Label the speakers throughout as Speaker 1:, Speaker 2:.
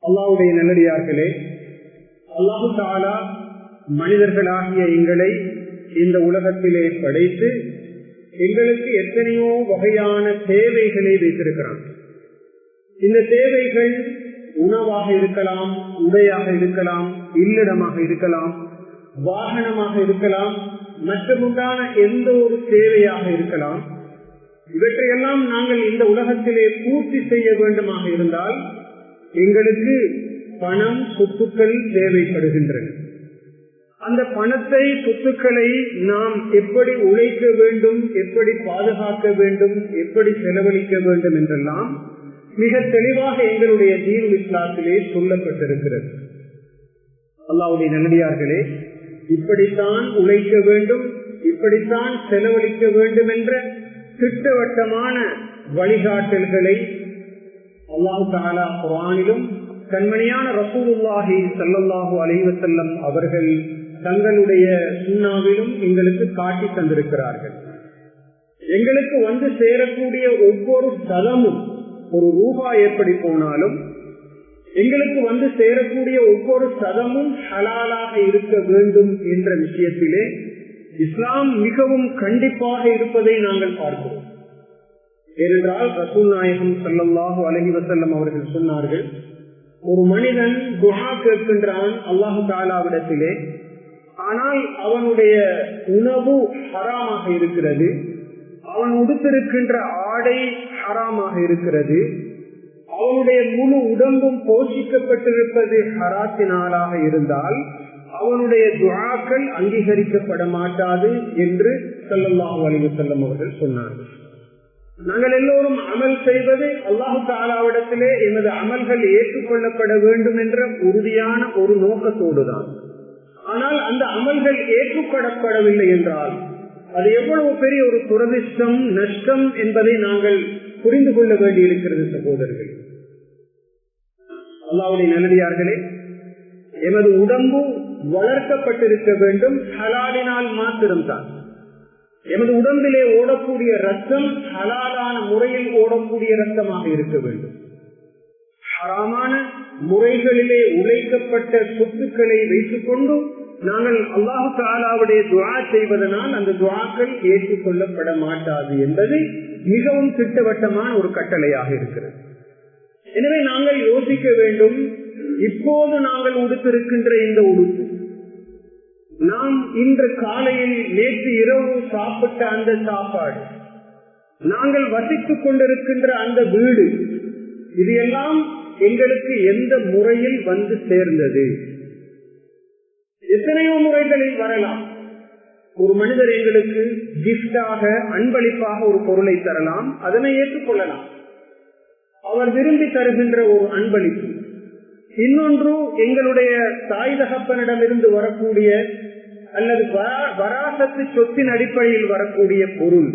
Speaker 1: அல்லாஹ்வுடைய நல்லடியார்களே, அல்லாஹு தஆலா மனிதர்களாகிய எங்களை இந்த உலகத்திலே படைத்து எங்களுக்கு எத்தனையோ வகையான தேவைகளை வைத்திருக்கிறான். இந்த தேவைகள் உணவாக இருக்கலாம், உடையாக இருக்கலாம், இல்லிடமாக இருக்கலாம், வாகனமாக இருக்கலாம், மற்றமுண்டான எந்த ஒரு தேவையாக இருக்கலாம். இவற்றையெல்லாம் நாங்கள் இந்த உலகத்திலே பூர்த்தி செய்ய வேண்டுமாக இருந்தால் எங்களுக்கு பணம், சொத்துக்கள் தேவைப்படுகின்றன. அந்த பணத்தை, சொத்துக்களை நாம் எப்படி உழைக்க வேண்டும், எப்படி பாதுகாக்க வேண்டும், எப்படி செலவழிக்க வேண்டும் என்றெல்லாம் மிக தெளிவாக எங்களுடைய தீனுல் இஸ்லாத்திலே சொல்லப்பட்டிருக்கிறது. அல்லாஹ்வுடைய நல்லடியார்களே, இப்படித்தான் உழைக்க வேண்டும், இப்படித்தான் செலவழிக்க வேண்டும் என்ற திட்டவட்டமான வழிகாட்டல்களை அல்லாஹ் தஆலா குர்ஆனிலும் கண்மணியான ரசூலுல்லாஹி ஸல்லல்லாஹு அலைஹி வஸல்லம் அவர்கள் தங்களுடைய சுன்னாவிலும் எங்களுக்கு காட்டி தந்திருக்கிறார்கள். எங்களுக்கு வந்து சேரக்கூடிய ஒவ்வொரு சதமும், ஒரு ரூபாய் எப்படி போனாலும் எங்களுக்கு வந்து சேரக்கூடிய ஒவ்வொரு சதமும் ஹலாலாக இருக்க வேண்டும் என்ற விஷயத்திலே இஸ்லாம் மிகவும் கண்டிப்பாக இருப்பதை நாங்கள் பார்க்கிறோம். ஏனென்றால் ரசூல் நாயகம் ஸல்லல்லாஹு அலைஹி வஸல்லம் அவர்கள் சொன்னார்கள், ஒரு மனிதன் துஆ கேட்கின்றான் அல்லாஹ் தஆலாவிடத்திலே, ஆனால் அவனுடைய உணவு ஹராமாக இருக்கிறது, அவன் உடுத்திருக்கின்ற ஆடை ஹராமாக இருக்கிறது, அவனுடைய முழு உடம்பும் போஷிக்கப்பட்டிருப்பது ஹராத்தினாலாக இருந்தால் அவனுடைய துஆக்கள் அங்கீகரிக்கப்பட மாட்டாது என்று ஸல்லல்லாஹு அலைஹி வஸல்லம் அவர்கள் சொன்னார்கள். நாங்கள் எல்லோரும் அமல் செய்வது அல்லாஹ் தஆலாவிடத்திலே எமது அமல்கள் ஏற்றுக்கொள்ளப்பட வேண்டும் என்ற உறுதியான ஒரு நோக்கத்தோடு தான். ஆனால் அந்த அமல்கள் ஏற்றுக்கொள்ளப்படவில்லை என்றால் அது எவ்வளவு பெரிய ஒரு துரதிஷ்டம், நஷ்டம் என்பதை நாங்கள் புரிந்து கொள்ள வேண்டியிருக்கிறது. சகோதரர்கள், அல்லாஹ்வுடைய நல்லடியார்களே, எமது உடம்பு வளர்க்கப்பட்டிருக்க வேண்டும், ஹலாலினால் மாத்திரம்தான். எமது உடம்பிலே ஓடக்கூடிய ரத்தம் ஹலாலான முறையில் ஓடக்கூடிய ரத்தமாக இருக்க வேண்டும். ஹராமான முறைகளிலே உழைக்கப்பட்ட சொத்துக்களை வைத்துக் கொண்டு நாங்கள் அல்லாஹ் தஆலாவுடைய துஆ செய்வதனால் அந்த துஆக்கள் ஏற்றுக்கொள்ளப்பட மாட்டாது என்பது மிகவும் திட்டவட்டமான ஒரு கட்டளையாக இருக்கிறது. எனவே நாங்கள் யோசிக்க வேண்டும், இப்போது நாங்கள் உடுத்திருக்கின்ற இந்த உடுப்பு, நாம் இன்று காலையில் நேற்று இரவு சாப்பிட்ட அந்த சாப்பாடு, நாங்கள் வசித்துக் கொண்டிருக்கின்ற அந்த வீடு, இது எல்லாம் எங்களுக்கு எந்த முறையில் வந்து சேர்ந்தது? எத்தனையோ முறைகளில் வரலாம். ஒரு மனிதர் எங்களுக்கு கிஃப்டாக, அன்பளிப்பாக ஒரு பொருளை தரலாம், அதனை ஏற்றுக்கொள்ளலாம். அவர் விரும்பி தருகின்ற ஒரு அன்பளிப்பு. இன்னொன்று எங்களுடைய தாய் தகப்பனிடமிருந்து வரக்கூடிய அல்லது வராசத்து சொத்தின் அடிப்படையில் வரக்கூடிய பொருள்.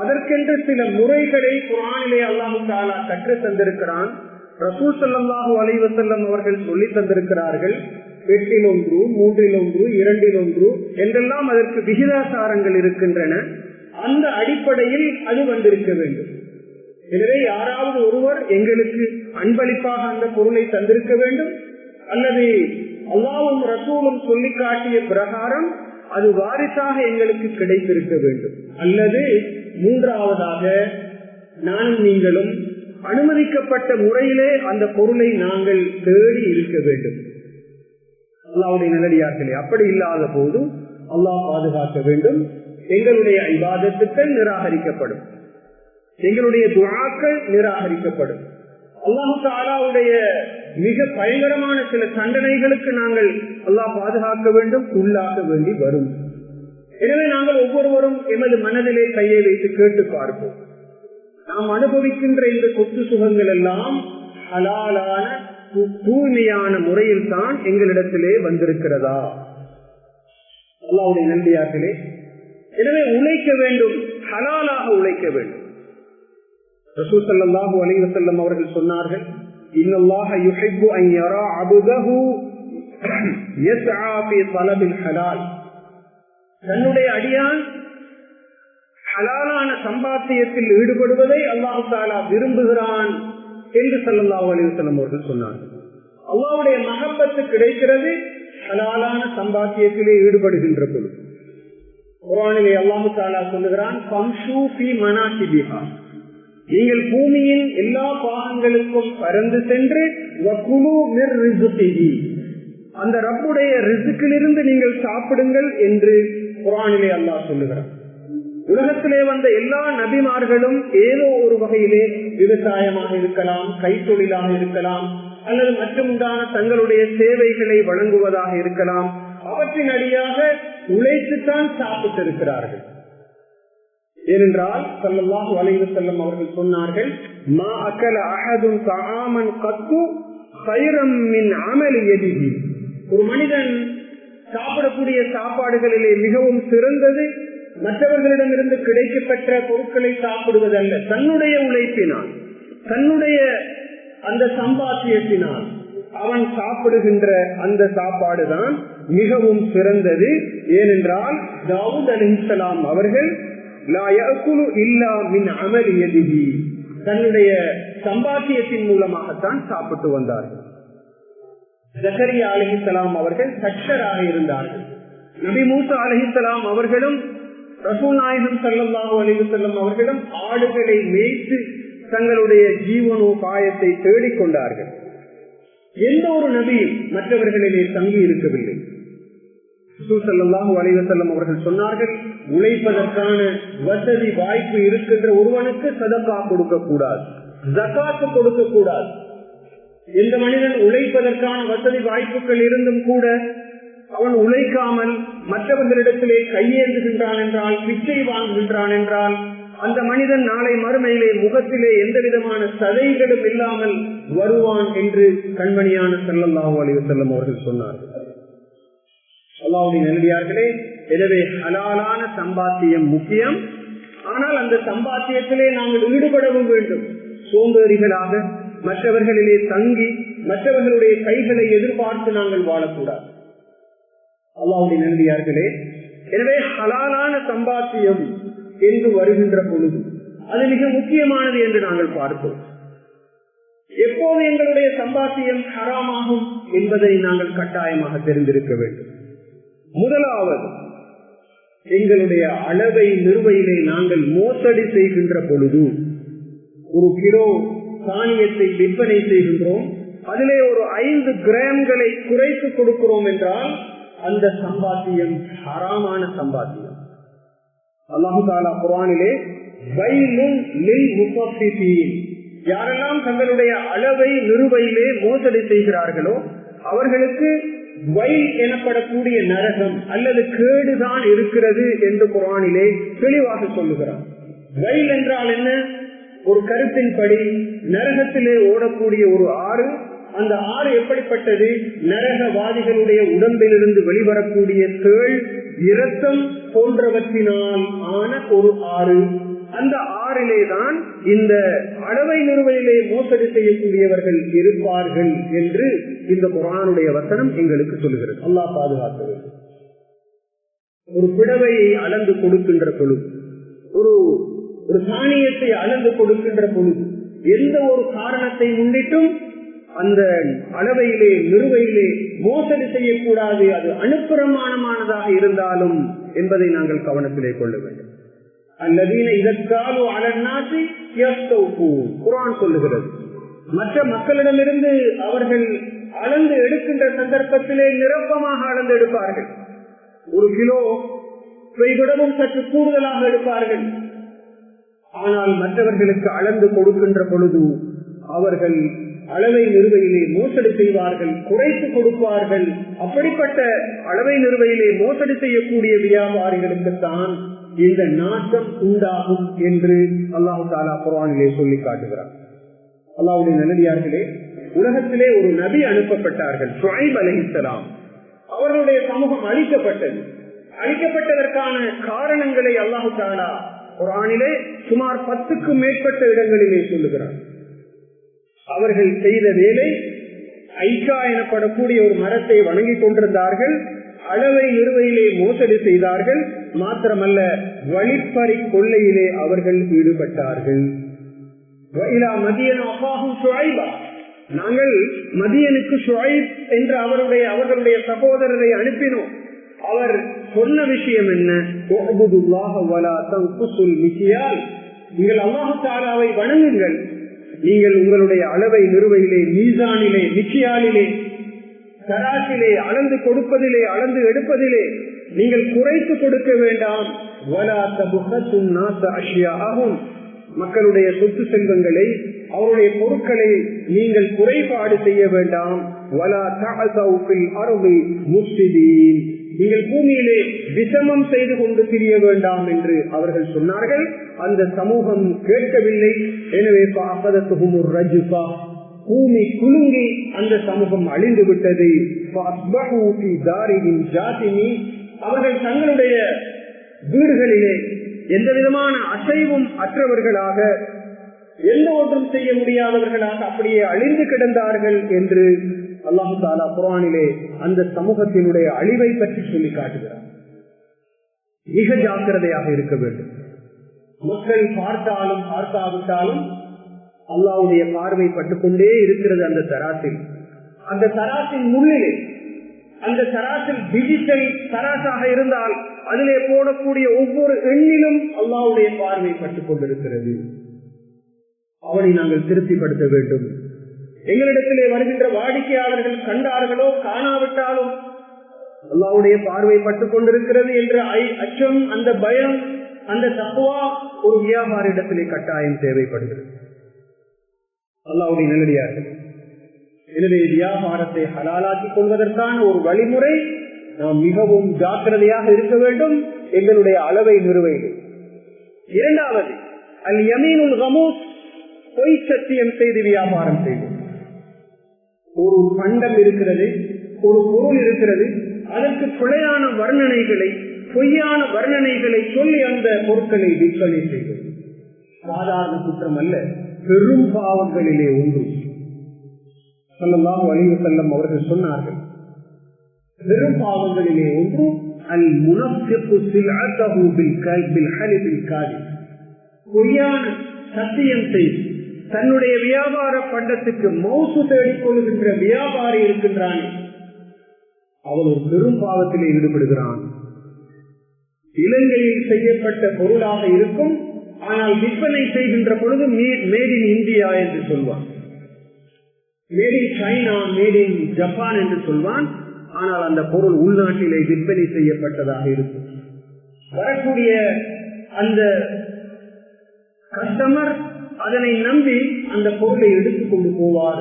Speaker 1: அதற்கென்று சில முறைகளை குர்ஆனிலே அல்லாஹ் தஆலா கற்றுத் தந்திருக்கிறான். ரசூல் ஸல்லல்லாஹு அலைஹி வஸல்லம் அவர்கள் சொல்லி தந்திருக்கிறார்கள். 8 1, 3 1, 2 1 என்றெல்லாம் அதற்கு விகிதாசாரங்கள் இருக்கின்றன. அந்த அடிப்படையில் அது வந்திருக்க வேண்டும். எனவே யாராவது ஒருவர் எங்களுக்கு அன்பளிப்பாக அந்த பொருளை தந்திருக்க வேண்டும், அல்லது அல்லாஹ்வும் ரசூலும் சொல்லி காட்டிய பிரகாரம் அது வாரிசாக எங்களுக்கு கிடைத்திருக்க வேண்டும். அல்லது மூன்றாவதாக நானும் நீங்களும் அனுமதிக்கப்பட்ட முறையிலே அந்த பொருளை நாங்கள் தேடி இருக்க வேண்டும். அல்லாஹ்வுடைய நல்லடியார்களே, அப்படி இல்லாத போது அல்லாஹ் பாதுகாக்க வேண்டும். எங்களுடைய இபாதத்துக்கள் நிராகரிக்கப்படும், எங்களுடைய துஆக்கள் நிராகரிக்கப்படும். அல்லாஹ் தஆலாவுடைய மிக பயங்கரமான சில தண்டனைகளுக்கு நாங்கள் அல்லாஹ் பாதுகாக்க வேண்டும், உள்ளாக வேண்டி வரும். எனவே நாங்கள் ஒவ்வொருவரும் எமது மனதிலே கையை வைத்து கேட்டு பார்ப்போம், நாம் அனுபவிக்கின்ற இந்த சொத்து சுகங்கள் எல்லாம் ஹலாலான தூய்மையான முறையில் தான் எங்களிடத்திலே வந்திருக்கிறதா? அல்லாஹ்வுடைய நல்லடியார்களே, எனவே உழைக்க வேண்டும், ஹலாலாக உழைக்க வேண்டும். ரசூல் ஸல்லல்லாஹு அலைஹி வஸல்லம் அவர்கள் சொன்னார்கள், இன்னல்லாஹ யுஹிப்பு அன் யரா அப்தஹு யஸ்ஆ ஃபீ தலபில் ஹலால். தன்னுடைய அடியான் ஹலாலான சம்பாத்தியத்தில் ஈடுபடுவதை அல்லாஹ் தஆலா விரும்புகிறான் என்று ஸல்லல்லாஹு அலைஹி வஸல்லம் அவர்கள் சொன்னார்கள். அல்லாஹ்வுடைய மஹப்பத்து கிடைக்கிறது ஹலாலான சம்பாத்தியத்திலே ஈடுபடுகின்ற பொழுது. குர்ஆனிலே அல்லாஹ் தஆலா சொல்லுகிறான், ஃபம்ஷூ ஃபீ மனாகிபிஹா, நீங்கள் பூமியின் எல்லா பாகங்களுக்கும் பறந்து சென்று வகுலு மிர் ரிஸ்கிஹி, அந்த ரப்புடைய ரிஸ்கிலிருந்து நீங்கள் சாப்பிடுங்கள் என்று குர்ஆனிலே அல்லாஹ் சொல்லுகிறான். உலகத்திலே வந்த எல்லா நபிமார்களும் ஏதோ ஒரு வகையிலே விவசாயமாக இருக்கலாம், கைத்தொழிலாக இருக்கலாம், அல்லது மற்றுமுண்டான தங்களுடைய சேவைகளை வழங்குவதாக இருக்கலாம், அவற்றின் அடியாக உழைத்துத்தான் சாப்பிட்டிருக்கிறார்கள். ஏனென்றால் ஸல்லல்லாஹு அலைஹி வஸல்லம் அவர்கள் சொன்னார்கள், மா அகல அஹதுன் தஆமன் கத்து கைரம் மின் அமலி யதிஹி, ஒரு மனிதன் சாப்பிடக்கூடிய சாப்பாடுகளிலே மிகவும் சிறந்தது மற்றவர்களிடமிருந்து கிடைக்கப்பெற்ற பொருட்களை சாப்பிடுவதல்ல, தன்னுடைய உழைப்பினால், தன்னுடைய அந்த சம்பாத்தியத்தினால் அவன் சாப்பிடுகின்ற அந்த சாப்பாடுதான் மிகவும் சிறந்தது. ஏனென்றால் தாவூத் அலைஹிஸ்ஸலாம் அவர்கள் லா யஅகுலு இல்லா மின் அமலி யதிஹி, தன்னுடைய சம்பாத்தியத்தின் மூலமாகத்தான் சாப்பிட்டு வந்தார்கள். ஜக்கரியா அலைஹிஸ்ஸலாம் அவர்கள் தச்சராக இருந்தார்கள். நபி மூசா அலைஹிஸ்ஸலாம் அவர்களும் ரசூல் நாயகம் ஸல்லல்லாஹு அலைஹி வஸல்லம் அவர்களும் ஆடுகளை மேய்த்து தங்களுடைய ஜீவனோபாயத்தை தேடிக்கொண்டார்கள். எந்த ஒரு நபியும் மற்றவர்களிலே தங்கி இருக்கவில்லை. ரசூல் ஸல்லல்லாஹு அலைஹி வஸல்லம் அவர்கள் சொன்னார்கள், உழைப்பதற்கான வசதி வாய்ப்பு இருக்கின்ற ஒருவனுக்கு சதகா கொடுக்க கூடாது, ஜகாத் கொடுக்க கூடாது. எந்த மனிதன் உழைப்பதற்கான வசதி வாய்ப்புகள் இருந்தும் கூட அவன் உழைக்காமல் மற்றவர்களிடத்திலே கையேந்துகின்றான் என்றால், பிச்சை வாங்குகின்றான் என்றால், அந்த மனிதன் நாளை மறுமையிலே முகத்திலே எந்த விதமான சதைகளும் இல்லாமல் வருவான் என்று கண்மணியான ஸல்லல்லாஹு அலைஹி வஸல்லம் அவர்கள் சொன்னார்கள். அல்லாஹ்வுடைய நல்லடியார்களே, எனவே ஹலாலான சம்பாத்தியம் முக்கியம். ஆனால் அந்த சம்பாத்தியத்திலே நாங்கள் ஈடுபடவும் வேண்டும். சோம்பேறிகளாக மற்றவர்களிலே தங்கி மற்றவர்களுடைய கைகளை எதிர்பார்த்து நாங்கள் வாழக்கூடாது. அல்லாஹ்வுடைய நல்லடியார்களே, எனவே ஹலாலான சம்பாத்தியம் என்று வருகின்ற பொழுது அது மிக முக்கியமானது என்று நாங்கள் பார்த்தோம். எப்போது எங்களுடைய சம்பாத்தியம் ஹராமாகும் என்பதை நாங்கள் கட்டாயமாக தெரிந்திருக்க வேண்டும். முதலாவது, எங்களுடைய அளவை நிறுவையிலே நாங்கள் மோசடி செய்கின்ற பொழுது, ஒரு கிலோ தானியத்தை விற்பனை செய்கின்றோம், அதிலே ஒரு 5 கிராம்களை குறைத்து கொடுக்கிறோம் என்றால் அந்த சம்பாத்தியம் ஹராமான சம்பாத்தியம். அல்லாஹு தஆலா குர்ஆனிலே வைலுன் லில் முத்தஃபிஃபீன், யாரெல்லாம் தங்களுடைய அளவை நிறுவையிலே மோசடி செய்கிறார்களோ அவர்களுக்கு வைல் எனப்படக்கூடிய நரகம் அல்லது கேடுதான் இருக்கிறது என்று குர்ஆனிலே தெளிவாக சொல்லுகிறார். வைல் என்றால் என்ன? ஒரு கருத்தின்படி நரகத்திலே ஓடக்கூடிய ஒரு ஆறு. அந்த ஆறு எப்படிப்பட்டது? நரகவாதிகளுடைய உடம்பிலிருந்து வெளிவரக்கூடிய தேள், இரத்தம் போன்றவற்றினால் ஆன ஒரு ஆறு. அந்த ஆறிலேதான் இந்த அளவை நிறுவையிலே மோசடி செய்யக்கூடியவர்கள் இருப்பார்கள் என்று இந்த குர்ஆனுடைய வசனம் எங்களுக்கு சொல்லுகிறது. அல்லாஹ் பாதுகாக்க வேண்டும். ஒரு பிடவையை அளந்து கொடுக்கின்ற பொழுது, ஒரு தானியத்தை அளந்து கொடுக்கின்ற பொழுது எந்த ஒரு காரணத்தை முன்னிட்டும் அந்த அளவையிலே நிறுவையிலே மோசடி செய்யக்கூடாது. அது அனுப்பிரமாணமானதாக இருந்தாலும் என்பதை நாங்கள் கவனத்திலே கொள்ள வேண்டும். அல்லதீன இதற்காலு அலன்னாசி யஸ்தௌஃபூன், குர்ஆன் சொல்லுகிறது. மற்ற மக்களிடமிருந்து அவர்கள் அளந்து எடுக்கின்ற சந்தர்ப்பத்திலே நிரப்பமாக அளந்து எடுப்பார்கள். ஒரு கிலோ விடவும் சற்று கூடுதலாக எடுப்பார்கள். ஆனால் மற்றவர்களுக்கு அளந்து கொடுக்கின்ற பொழுது அவர்கள் அளவை நிறுவையிலே மோசடி செய்வார்கள், குறைத்து கொடுப்பார்கள். அப்படிப்பட்ட அளவை நிறுவையிலே மோசடி செய்யக்கூடிய வியாபாரிகளுக்குத்தான் இந்த நாட்டம் உண்டாகும் என்று அல்லாஹ் தஆலா குர்ஆனிலே சொல்லி காட்டுகிறார். அல்லாஹ்வுடைய நல்லடியார்களே, உலகத்திலே ஒரு நபி அனுப்பப்பட்டார்கள், ஷுஐப் அலைஹிஸ்ஸலாம். அவர்களுடைய சமூகம் அழிக்கப்பட்டது. அழிக்கப்பட்டதற்கான காரணங்களை அல்லாஹ் தஆலா குர்ஆனிலே சுமார் 10க்கும் மேற்பட்ட இடங்களிலே சொல்லுகிறார். அவர்கள் செய்த வேலை, ஐக்கா எனப்படக்கூடிய ஒரு மரத்தை வணங்கிக் கொண்டிருந்தார்கள், அளவை நிறுவையிலே மோசடி செய்தார்கள், மாத்திரமல்ல வழிப்பறி கொள்ளையிலே அவர்கள் ஈடுபட்டார்கள். நாங்கள் மதியனுக்கு ஷுஐப் என்ற அவர்களுடைய சகோதரரை அனுப்பினோம். அவர் சொன்ன விஷயம் என்ன? நீங்கள் அல்லாஹ் தஆலாவை வணங்குங்கள், நீங்கள் உங்களுடைய அளவை நிறுவையிலே, மீசானிலே, மிச்சியாலிலே, தராசிலே அளந்து கொடுப்பதிலே, அளந்து எடுப்பதிலே நீங்கள் குறைத்து கொடுக்க வேண்டாம். மக்களுடைய சொத்து செல்வங்களை, அவருடைய பொருட்களை நீங்கள் குறைபாடு செய்ய வேண்டாம். நீங்கள் பூமியிலே விஷமம் செய்து கொண்டு திரிய வேண்டாம் என்று அவர்கள் சொன்னார்கள். அந்த சமூகம் கேட்கவில்லை. எனவே பூமி குலுங்கி அந்த சமூகம் அழிந்து விட்டது. அவர்கள் தங்களுடைய வீடுகளிலே எந்த விதமான அசைவும் அற்றவர்களாக, எந்த ஒன்றும் செய்ய முடியாதவர்களாக அப்படியே அழிந்து கிடந்தார்கள் என்று அல்லாஹ் தஆலா குர்ஆனிலே அந்த சமூகத்தினுடைய அழிவை பற்றி சொல்லி காட்டுகிறார். மிக ஜாக்கிரதையாக இருக்க வேண்டும். மக்கள் பார்த்தாலும் பார்க்காவிட்டாலும் அல்லாஹ்வுடைய பார்வை பட்டுக்கொண்டே இருக்கிறது அந்த தராசில். அந்த தராசின் முள்ளிலே, அந்த தராசில் டிஜிட்டல் தராசாக இருந்தால் அதிலே போடக்கூடிய ஒவ்வொரு எண்ணிலும் அல்லாஹ்வுடைய பார்வை பட்டுக் கொண்டிருக்கிறது. அவனை நாங்கள் திருப்திப்படுத்த வேண்டும். எங்களிடத்திலே வருகின்ற வாடிக்கையாளர்கள் கண்டார்களோ காணாவிட்டாலும் அல்லாஹ்வுடைய பார்வை பட்டுக் கொண்டிருக்கிறது என்ற அச்சம், அந்த பயம், அந்த தக்வா ஒரு வியாபாரிடத்திலே கட்டாயம் தேவைப்படுகிறது. அல்லாஹ்வுடைய நல்லடியார்கள், எனவே வியாபாரத்தை ஹலாலாக்கிக் கொள்வதற்கான ஒரு வழிமுறை நாம் மிகவும் ஜாக்கிரதையாக இருக்க வேண்டும். எங்களுடைய அளவை நிறுவையில். இரண்டாவது, அல் யமீனுல் கமூஸ், பொய் சத்தியம் செய்து வியாபாரம் செய்வது. ஒரு பண்டம் இருக்கிறது, ஒரு பொருள் இருக்கிறது, அதற்கு பிழையான வர்ணனைகளை, பொய்யான வர்ணனைகளை சொல்லி அந்த பொருட்களை விற்பனை செய்வது சாதாரண குற்றம் அல்ல, பெரும் பாவங்களிலே ஒன்று. ஸல்லல்லாஹு அலைஹி வஸல்லம் அவர்கள் சொன்னார்கள், பெரும் பாவங்களிலே ஒன்று அல் முனஃபிகு சில்அதஹு பில் ஹலிபில் காதிப், பொய்யான சத்தியம் செய்து தன்னுடைய வியாபார பண்டத்துக்கு மௌசு தேடிக் கொள்கின்ற வியாபாரி இருக்கின்றான், அவன் ஒரு பெரும் பாவத்திலே ஈடுபடுகிறான். இலங்கையில் செய்யப்பட்ட பொருளாக இருக்கும், ஆனால் விற்பனை செய்கின்ற பொழுது மேட் இன் இந்தியா என்று சொல்வான், made in China, made in Japan என்று சொல்வான். ஆனால் அந்த பொருள் உள்நாட்டிலே விற்பனை செய்யப்பட்டதாக இருக்கும். வரக்கூடிய அந்த கஸ்டமர் அதனை நம்பி அந்த பொருளை எடுத்துக் கொண்டு போவார்.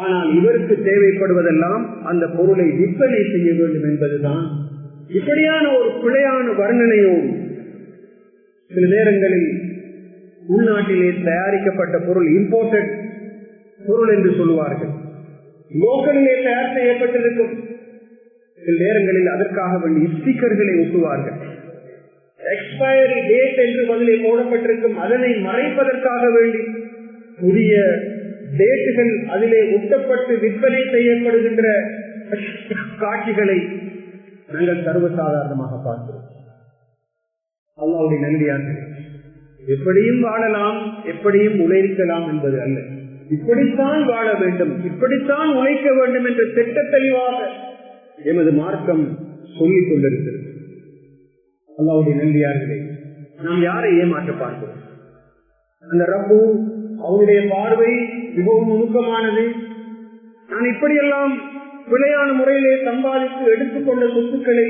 Speaker 1: ஆனால் இவருக்கு தேவைப்படுவதெல்லாம் அந்த பொருளை விற்பனை செய்ய வேண்டும் என்பதுதான். இப்படியான ஒரு பிழையான வர்ணனையோடு சில நேரங்களில் உள்நாட்டிலே தயாரிக்கப்பட்ட பொருள், இம்போர்ட்டட் பொருள் என்று சொல்லுவார்கள், லோக்கலிலே தயார் செய்யப்பட்டிருக்கும். சில நேரங்களில் அதற்காக வேண்டிய ஸ்டிக்கர்களை ஒட்டுவார்கள். எக்ஸ்பயரி டேட் என்று பதிலே போடப்பட்டிருக்கும், அதனை மறைப்பதற்காக வேண்டி புதிய டேட்டுகள் அதிலே ஒட்டப்பட்டு விற்பனை செய்யப்படுகின்ற காட்சிகளை நாங்கள் சர்வசாதாரணமாக பார்க்கிறோம். அல்லாஹ்வுடைய நல்லடியார்களே, எப்படியும் வாழலாம், எப்படியும் உழைக்கலாம் என்பது அல்ல, இப்படித்தான் வாழ வேண்டும், இப்படித்தான் உழைக்க வேண்டும் என்று திட்ட தெளிவாக எமது மார்க்கம் சொல்லிக் கொண்டிருக்கிறது. அல்லாஹ்வுடைய நல்லடியார்களே, நாம் யாரை ஏமாற்ற பார்க்கிறோம்? அந்த ரப்பு, அவருடைய பார்வை மிகவும் நுணுக்கமானது. நான் இப்படியெல்லாம் பிழையான முறையிலே சம்பாதித்து எடுத்துக்கொண்ட சொத்துக்களை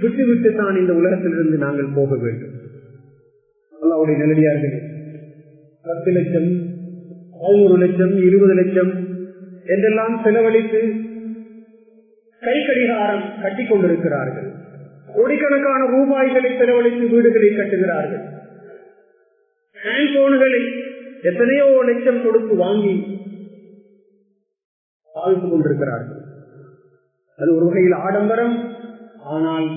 Speaker 1: விட்டுவிட்டு தான் இந்த உலகத்திலிருந்து நாங்கள் போக வேண்டும். அல்லாஹ்வுடைய நல்லடியார்களே, 10 லட்சம், 11 லட்சம், 20 லட்சம் என்றெல்லாம் செலவழித்து கை கடிகாரம் கட்டிக் கொண்டிருக்கிறார்கள். கோடிக்கணக்கான ரூபாய்களை செலவழித்து வீடுகளை கட்டுகிறார்கள். ஹேண்ட்போன்களை எத்தனையோ லட்சம் கொடுத்து வாங்கி பாவித்துக் கொண்டிருக்கிறார்கள். அது ஒரு வகையில் ஆடம்பரம். ஆனால்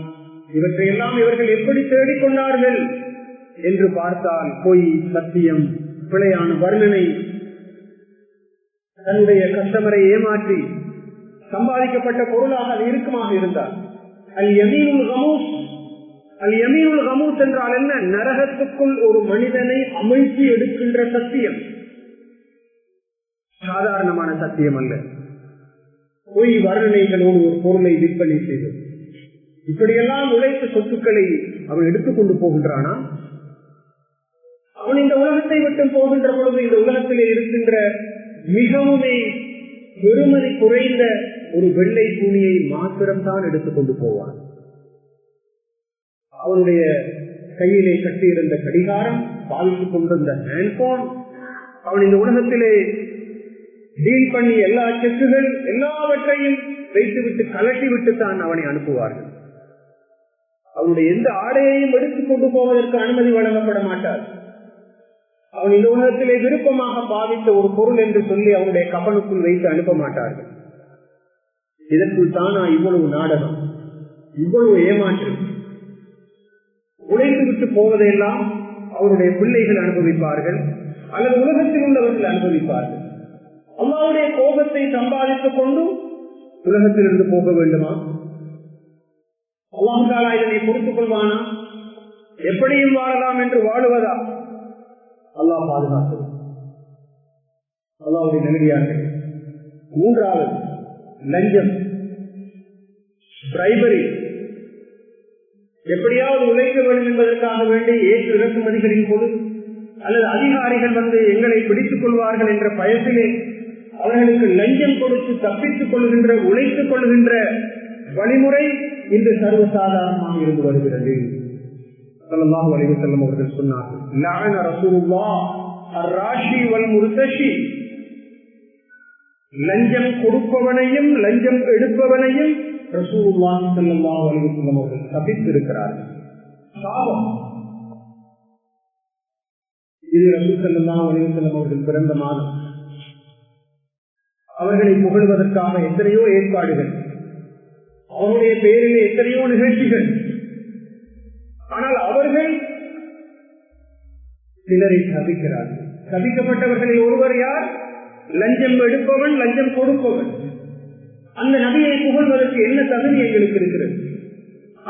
Speaker 1: இவற்றையெல்லாம் இவர்கள் எப்படி தேடிக்கொண்டார்கள் என்று பார்த்தால் பொய், சத்தியம், பிழையான வர்ணனை, தன்னுடைய கஸ்டமரை ஏமாற்றி சம்பாதிக்கப்பட்ட பொருளாக அது இருக்குமாக இருந்தால். அல் யமீனுல் கமூஸ், அல் யமீனுல் கமூஸ் என்றால் என்ன? நரகத்துக்குள் ஒரு மனிதனை அமிழ்த்தி எடுக்கின்ற சத்தியம். சாதாரணமான சத்தியம் அல்ல. பொய் வர்ணனைகளோடு ஒரு பொருளை விற்பனை செய்வது, இப்படியெல்லாம் உழைத்த சொத்துக்களை அவன் எடுத்துக்கொண்டு போகின்றானா? அவன் இந்த உலகத்தை விட்டு போகின்ற பொழுது இந்த உலகத்திலே இருக்கின்ற மிகவுமே பெருமதி குறைந்த ஒரு வெள்ளை துணியை மாத்திரம்தான் எடுத்துக்கொண்டு போவான். அவனுடைய கையிலே கட்டியிருந்த கடிகாரம், பாவித்துக் கொண்டிருந்த ஹேண்ட்போன், அவன் இந்த உலகத்திலே டீல் பண்ணி எல்லா செக்குகள் எல்லாவற்றையும் வைத்துவிட்டு கலட்டி விட்டுத்தான் அவனை அனுப்புவார்கள். அவனுடைய எந்த ஆடையையும் எடுத்துக் கொண்டு போவதற்கு அனுமதி வழங்கப்பட மாட்டார். அவன் இந்த உலகத்திலே விருப்பமாக பாவித்த ஒரு பொருள் என்று சொல்லி அவனுடைய கப்பலுக்குள் வைத்து அனுப்ப மாட்டார்கள். இதற்குள் தானா இவ்வளவு நாடகம், இவ்வளவு ஏமாற்றம்? உழைத்து விட்டு போவதையெல்லாம் அவருடைய பிள்ளைகள் அனுபவிப்பார்கள் அல்லது உலகத்தில் உள்ளவர்கள் அனுபவிப்பார்கள். அல்லாஹ்வுடைய கோபத்தை சம்பாதித்துக் கொண்டு உலகத்திலிருந்து போக வேண்டுமா? அல்லாஹ் தஆலா இதனை பொறுத்துக் கொள்வானா? எப்படியும் வாழலாம் என்று வாழுவதா? அல்லாஹ் பாதுகாப்பு. அல்லாஹ்வுடைய நல்லடியார்கள். மூன்றாவது லஞ்சம், பிரைபரி. எப்படியாவது உழைக்க வேண்டும் என்பதற்காக வேண்டி ஏற்று இறக்குமதிகளின் போது அல்லது அதிகாரிகள் வந்து எங்களை பிடித்துக் கொள்வார்கள் என்ற பயத்திலே அவர்களுக்கு லஞ்சம் கொடுத்து தப்பித்துக் கொள்கின்ற, உழைத்துக் கொள்கின்ற வழிமுறை இன்று சர்வசாதாரணமாக இருந்து வருகிறது. ஸல்லல்லாஹு அலைஹி வஸல்லம் அவர்கள் சொன்னார்கள், லஅன ரசூலுல்லாஹ் அர்-ராஷி வல் முர்தஷி. லஞ்சம் கொடுப்பவனையும் லஞ்சம் எடுப்பவனையும் ரசூலுல்லாஹ் ஸல்லல்லாஹு அலைஹி வஸல்லம் அவர்கள் சபித்திருக்கிறார்கள். சாபம். இது ரசூல் ஸல்லல்லாஹு அலைஹி வஸல்லம் அவர்கள் பிறந்த மாதம். அவர்களை புகழ்வதற்காக எத்தனையோ ஏற்பாடுகள், அவருடைய பெயரிலே எத்தனையோ நிகழ்ச்சிகள். ஆனால் அவர்கள் சிலரை சபிக்கிறார்கள். சபிக்கப்பட்டவர்களில் ஒருவர் யார்? லஞ்சம் எடுப்பவன், லஞ்சம் கொடுப்பவன். அந்த நபியை புகழ்வதற்கு என்ன தகுதி எங்களுக்கு இருக்கிறது?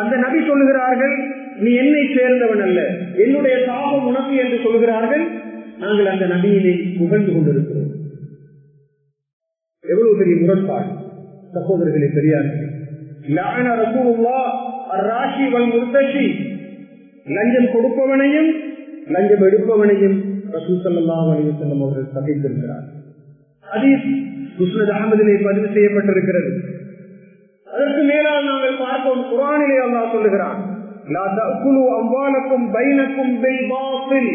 Speaker 1: அந்த நபி சொல்லுகிறார்கள், நீ என்னை சேர்ந்தவன் அல்ல, என்னுடைய சாபம் உனக்கு என்று சொல்கிறார்கள். நாங்கள் அந்த நபியினை புகழ்ந்து கொண்டிருக்கிறோம். எவ்வளவு பெரிய முரண்பாடு சகோதரர்களே, பெரியார்கள். லஅன ரசூலுல்லாஹ் அர்-ராஷி வல் முர்தஷி. லஞ்சம் கொடுப்பவனையும் லஞ்சம் எடுப்பவனையும் ரசூல் ஸல்லல்லாஹு அலைஹி வஸல்லம் அவர்கள் சபித்திருக்கிறார்கள். ஹதீஸ் முஸ்னத் அஹ்மதிலே பதிவு செய்யப்பட்டிருக்கிறது. அதற்கு மேலால் நாங்கள் பார்ப்போம், குர்ஆனிலே அல்லாஹ் சொல்லுகிறான், லா தஅகுலு அம்வாலக்கும் பைனக்கும் பில் பாத்தில்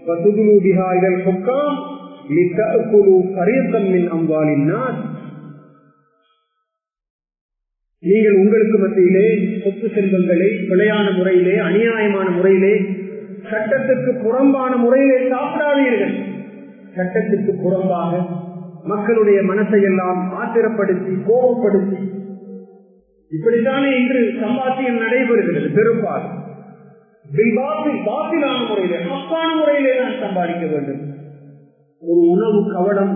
Speaker 1: வதுலு பிஹா இலல் ஹுக்காம் லிதஅகுலு ஃபரீகன் மின் அம்வாலின் நாஸ். நீங்கள் உங்களுக்கு மத்தியிலே சொத்து செல்வங்களை பிழையான முறையிலே, அநியாயமான முறையிலே, சட்டத்துக்கு புறம்பான முறையிலே சாப்பிடாதீர்கள். சட்டத்துக்கு புறம்பாக மக்களுடைய மனசை எல்லாம் ஆத்திரப்படுத்தி கோபப்படுத்தி, இப்படித்தானே இன்று சம்பாத்தியம் நடைபெறுகிறது. பெரும்பாலும் பாத்திலான முறையிலே, ஹக்கான முறையிலே நான் சம்பாதிக்க வேண்டும். ஒரு உணவு கவனம்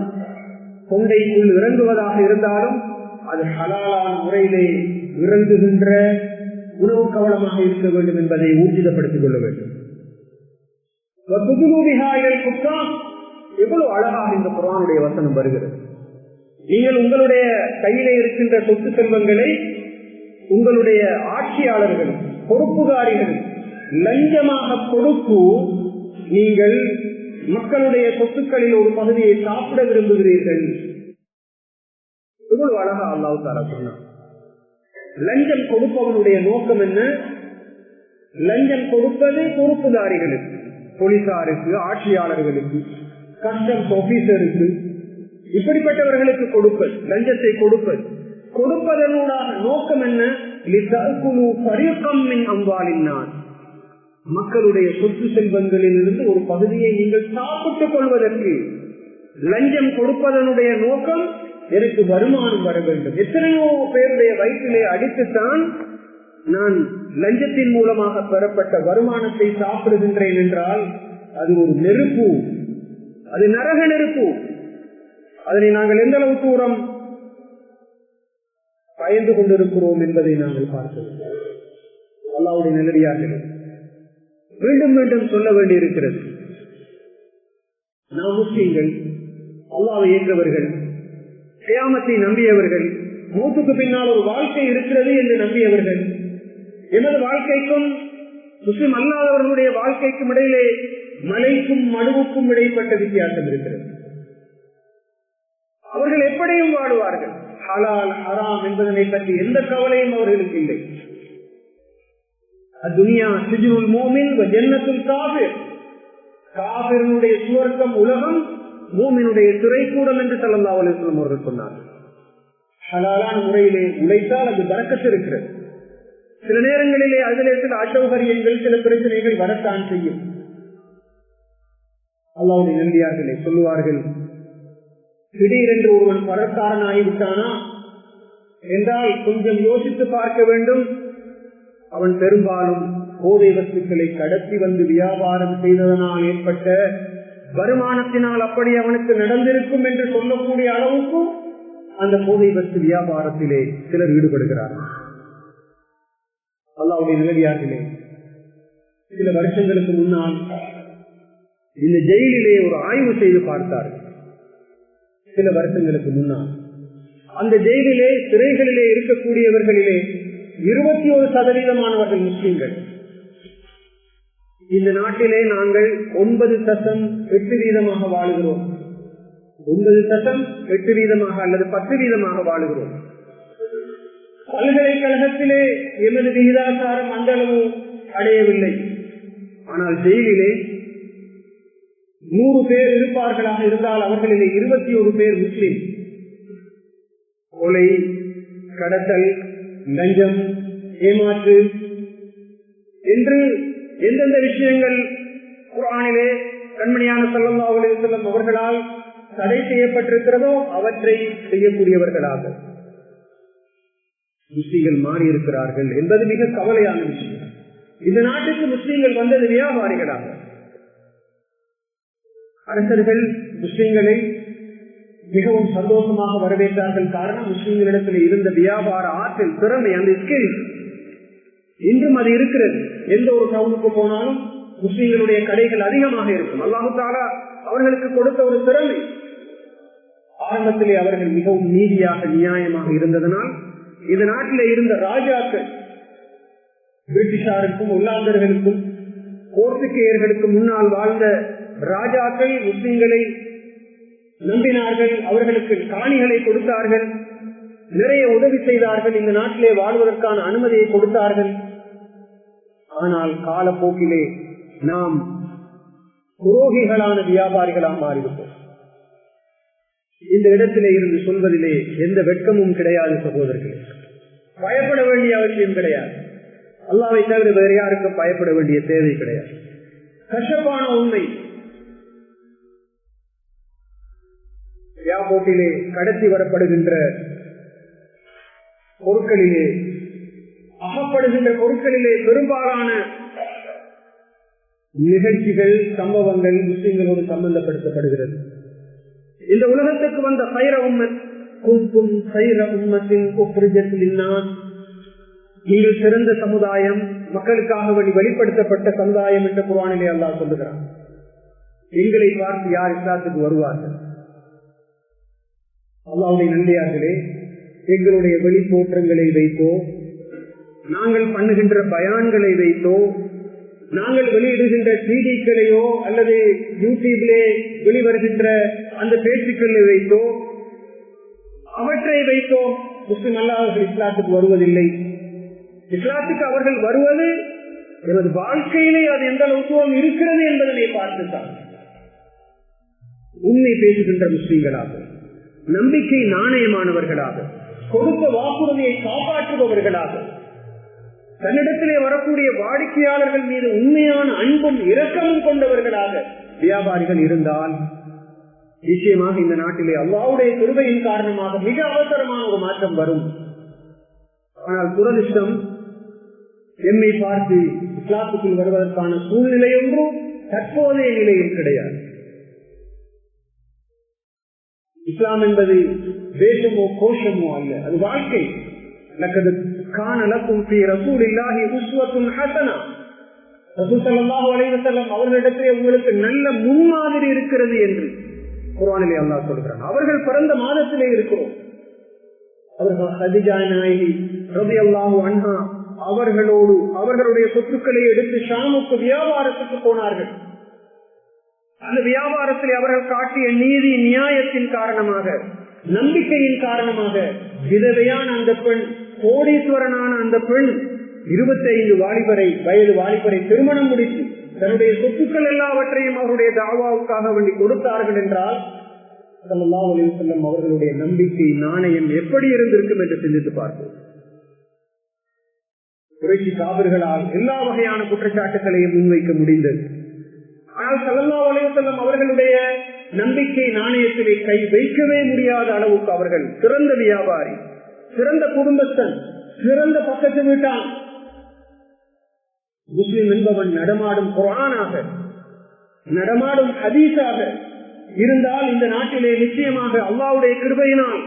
Speaker 1: தொண்டைக்குள் இறங்குவதாக இருந்தாலும் அது ஹலாலான முறையிலே இறங்குகின்ற உணவு கவனமாக இருக்க வேண்டும் என்பதை ஊர்ஜிதப்படுத்திக் கொள்ள வேண்டும். எவ்வளவு அழகாக இந்த குர்ஆனுடைய வசனம் வருகிறது. நீங்கள் உங்களுடைய கையிலே இருக்கின்ற சொத்து செல்வங்களை உங்களுடைய ஆட்சியாளர்கள், பொறுப்புதாரிகள் லஞ்சமாக கொடுத்து நீங்கள் மக்களுடைய சொத்துக்களில் ஒரு பகுதியை சாப்பிட விரும்புகிறீர்கள். இவ்வளவு அழகா அல்லாஹ் தஆலா சொன்னார். லஞ்சம் கொடுப்பவனுடைய நோக்கம் என்ன? லஞ்சம் கொடுப்பது பொறுப்புதாரிகளுக்கு, போலீசாருக்கு, ஆட்சியாளர்களுக்கு, கஸ்டம்ஸ் ஆபீசருக்கு, இப்படிப்பட்டவர்களுக்கு கொடுப்பது, லஞ்சத்தை கொடுப்பது. கொடுப்பதனூடாக நோக்கம் என்ன? லிதஅகுலு ஃபரீகன் மின் அம்வாலின் நாஸ். மக்களுடைய சொத்து செல்வங்களில் இருந்து ஒரு பகுதியை நீங்கள் சாப்பிட்டுக் கொள்வதற்கு. லஞ்சம் கொடுப்பதனுடைய நோக்கம் எனக்கு வருமானம் வர வேண்டும். எத்தனையோ பேருடைய வயிற்றிலே அடித்துத்தான் நான் லஞ்சத்தின் மூலமாக பெறப்பட்ட வருமானத்தை சாப்பிடுகின்றேன் என்றால் அது ஒரு நெருப்பு, அது நரக நெருப்பு. அதனை நாங்கள் எந்த அளவு தூரம் பயந்து கொண்டிருக்கிறோம் என்பதை நாங்கள் பார்க்கிறோம். அல்லாஹ்வுடைய நல்லடியார்களே, மீண்டும் மீண்டும் சொல்ல வேண்டியிருக்கிறது, நாம் முஸ்லிம்கள் அல்லாஹ்வை ஏற்றவர்கள், கியாமத்தை நம்பியவர்கள், மௌத்துக்கு பின்னால் ஒரு வாழ்க்கை இருக்கிறது என்று நம்பியவர்கள். எமது வாழ்க்கைக்கும் முஸ்லிம் அல்லாதவர்களுடைய வாழ்க்கைக்கும் இடையிலே மலைக்கும் மடுவுக்கும் இடைப்பட்ட வித்தியாசம் இருக்கிறது. அவர்கள் எப்படியும் வாழுவார்கள். ஹலால் ஹராம் என்பதனை பற்றி எந்த கவலையும் அவர்களுக்கு இல்லை. துனியா சிஜ்னுல் மூமின் வ ஜன்னத்துல் காஃபிர். காஃபிருடைய சுவர்க்கம் உலகம், மூமினுடைய சிறைக்கூடம் என்று ஸல்லல்லாஹு அலைஹி வஸல்லம் அவர்கள் சொன்னார்கள். ஹலாலான முறையிலே உழைத்தால் அது பரக்கத்து இருக்கிறது. சில நேரங்களிலே அதிலே சில அசௌகரியங்கள், சில பிரச்சனைகள் வரத்தான் செய்யும். அல்லாஹ்வுடைய நல்லடியார்களே சொல்லுவார்கள், திடீரென்று ஒருவன் பணக்காரன் ஆகிவிட்டானா என்றால் கொஞ்சம் யோசித்து பார்க்க வேண்டும். அவன் பெரும்பாலும் போதை வஸ்துக்களை கடத்தி வந்து வியாபாரம் செய்ததனால் ஏற்பட்ட வருமானத்தினால் அப்படி அவனுக்கு நடந்திருக்கும் என்று சொல்லக்கூடிய அளவுக்கு அந்த போதை வஸ்து வியாபாரத்திலே சிலர் ஈடுபடுகிறார்கள். அல்லாஹ்வுடைய நல்லடியார்களே, சில வருஷங்களுக்கு முன்னால் இந்த ஜெயிலிலே ஒரு ஆய்வு செய்து பார்த்தார்கள். சில வருஷங்களுக்கு முன்னால் அந்த ஜெயிலிலே, சிறைகளிலே இருக்கக்கூடியவர்களிலே 21% முஸ்லிம்கள். இந்த நாட்டிலே நாங்கள் 9% வாழுகிறோம். 9% அல்லது 10% வாழுகிறோம். பல்கலைக்கழகத்திலே எமது விகிதாச்சாரம் அந்த அளவு அடையவில்லை. ஆனால் ஜெயிலிலே 100 பேர் இருப்பார்களாக இருந்தால் அவர்களிலே 21 பேர் முஸ்லிம். கொலை, கடத்தல், லஞ்சம், ஏமாற்று என்று எந்தெந்த விஷயங்கள் குர்ஆனிலே கண்மணியான ஸல்லல்லாஹு அலைஹி வஸல்லம் அவர்களால் தடை செய்யப்பட்டிருக்கிறதோ அவற்றை செய்யக்கூடியவர்களாக முஸ்லிம்கள் மாறியிருக்கிறார்கள் என்பது மிக கவலையான விஷயம். இந்த நாட்டுக்கு முஸ்லிம்கள் வந்தது வியாபாரிகளாக. அரசர்கள் முஸ்லிம்களை மிகவும் சந்தோஷமாக வரவேற்றார்கள். காரணம், முஸ்லிம்களிடத்தில் இருந்த வியாபார ஆற்றல், திறமை, அந்த ஸ்கில் இன்றும் அது இருக்கிறது. எந்த ஒரு டவுனுக்கு போனாலும் முஸ்லிம்களுடைய கடைகள் அதிகமாக இருக்கும். அல்லாஹ் தஆலா அவர்களுக்கு கொடுத்த ஒரு திறமை. ஆரம்பத்திலே அவர்கள் மிகவும் நீதியாக, நியாயமாக இருந்ததனால் இந்த நாட்டிலே இருந்த ராஜாக்கள், பிரிட்டிஷாருக்கும் ஒல்லாந்தர்களுக்கும் போர்த்துகேயர்களுக்கு முன்னால் வாழ்ந்த ராஜாக்கள் முஸ்லிம்களை நம்பினார்கள். அவர்களுக்கு காணிகளை கொடுத்தார்கள், நிறைய உதவி செய்தார்கள், இந்த நாட்டிலே வாழ்வதற்கான அனுமதியை கொடுத்தார்கள். ஆனால் காலப்போக்கிலே நாம் துரோகிகளான வியாபாரிகளாக மாறிவிட்டோம். இந்த இடத்திலே இருந்து சொல்வதிலே எந்த வெட்கமும் கிடையாது சகோதரர்களே. பயப்பட வேண்டிய அவசியம் கிடையாது. அல்லாஹ்வை தவிர வேறு யாருக்கும் பயப்பட வேண்டிய தேவை கிடையாது. கஷ்டமான உண்மை, ஏர்போர்ட்டிலே கடத்தி வரப்படுகின்ற பொருட்களிலே, அகப்படுகின்ற பொருட்களிலே பெரும்பாலான நிகழ்ச்சிகள், சம்பவங்கள் முஸ்லிம்களோடு சம்பந்தப்படுத்தப்படுகிறது. இந்த உலகத்துக்கு வந்த கைர உம்மத் குந்தும் கைர உம்மத்தின் உக்ரிஜத் லின்னாஸ், நீங்கள் சிறந்த சமுதாயம், மக்களுக்காக வெளிப்படுத்தப்பட்ட சமுதாயம் என்ற குர்ஆனிலே அல்லாஹ் சொல்லுகிறான். எங்களை பார்த்து யார் இஸ்லாத்துக்கு வருவார்கள்? அல்லாஹ்வுடைய நல்லடியார்களே, எங்களுடைய வெளி தோற்றங்களை வைத்தோ, நாங்கள் பண்ணுகின்ற பயான்களை வைத்தோ, நாங்கள் வெளியிடுகின்ற டிடிக்களையோ அல்லது யூடியூபிலே வெளிவருகின்ற அந்த பேச்சுக்களை வைத்தோ, அவற்றை வைத்தோ முஸ்லிம் அல்லாதவர்கள் இஸ்லாத்துக்கு வருவதில்லை. இஸ்லாத்துக்கு அவர்கள் வருவது எனது வாழ்க்கையிலே அது எந்த அளவுக்கு இருக்கிறது என்பதனை பார்த்துத்தான். உண்மை பேசுகின்ற முஸ்லிம்களாக, நம்பிக்கை நாணயமானவர்களாக, கொடுத்த வாக்குறுதியை காப்பாற்றுபவர்களாக, தன்னிடத்திலே வரக்கூடிய வாடிக்கையாளர்கள் மீது உண்மையான அன்பும் இரக்கமும் கொண்டவர்களாக வியாபாரிகள் இருந்தால் நிச்சயமாக இந்த நாட்டிலே அல்லாஹ்வுடைய கிருபையின் காரணமாக மிக அவசரமான ஒரு மாற்றம் வரும். ஆனால் துரதிர்ஷ்டம், என்னை பார்த்து இஸ்லாத்துக்குள் வருவதற்கான சூழ்நிலை ஒன்றும் தற்போதைய நிலையில் கிடையாது. இஸ்லாம் என்பது வேஷமோ கோஷமோ அல்ல, அது வாழ்க்கை. அவர்களிடத்திலே உங்களுக்கு நல்ல முன்மாதிரி இருக்கிறது என்று குர்ஆனிலே அல்லாஹ் சொல்கிறான். அவர்கள் பிறந்த மாதத்திலே இருக்கிறோம். அவர்கள் ஹதீஜா நாயகி ரலியல்லாஹு அன்ஹா அவர்களோடு அவர்களுடைய சொத்துக்களை எடுத்து ஷாமுக்கு வியாபாரத்துக்கு போனார்கள். அந்த வியாபாரத்தில் அவர்கள் காட்டிய நீதி நியாயத்தின் காரணமாக, நம்பிக்கையின் காரணமாக விதவையான அந்த பெண், கோடீஸ்வரனான அந்த பெண் 25 வயது வாலிபரை திருமணம் முடித்து தன்னுடைய சொத்துக்கள் எல்லாவற்றையும் அவருடைய தாவாவுக்காக வேண்டி கொடுத்தார்கள் என்றால் ஸல்லல்லாஹு அலைஹி வஸல்லம் அவர்களுடைய நம்பிக்கை நாணயம் எப்படி இருந்திருக்கும் என்று சிந்தித்து பார்ப்போம். குறைஷி காபிர்களால் எல்லா வகையான குற்றச்சாட்டுகளையும் முன்வைக்க முடிந்தது. ஆனால் ஸல்லல்லாஹு அலைஹி வஸல்லம் அவர்களுடைய நம்பிக்கை நாணயத்திலே கை வைக்கவே முடியாத அளவுக்கு அவர்கள் சிறந்த வியாபாரி, சிறந்த குடும்பத்தன், சிறந்த பக்கத்து வீட்டான். முஸ்லிம் என்பவன் நடமாடும் குர்ஆனாக, நடமாடும் ஹதீஸாக இருந்தால் இந்த நாட்டிலே நிச்சயமாக அல்லாஹ்வுடைய கிருபையினால்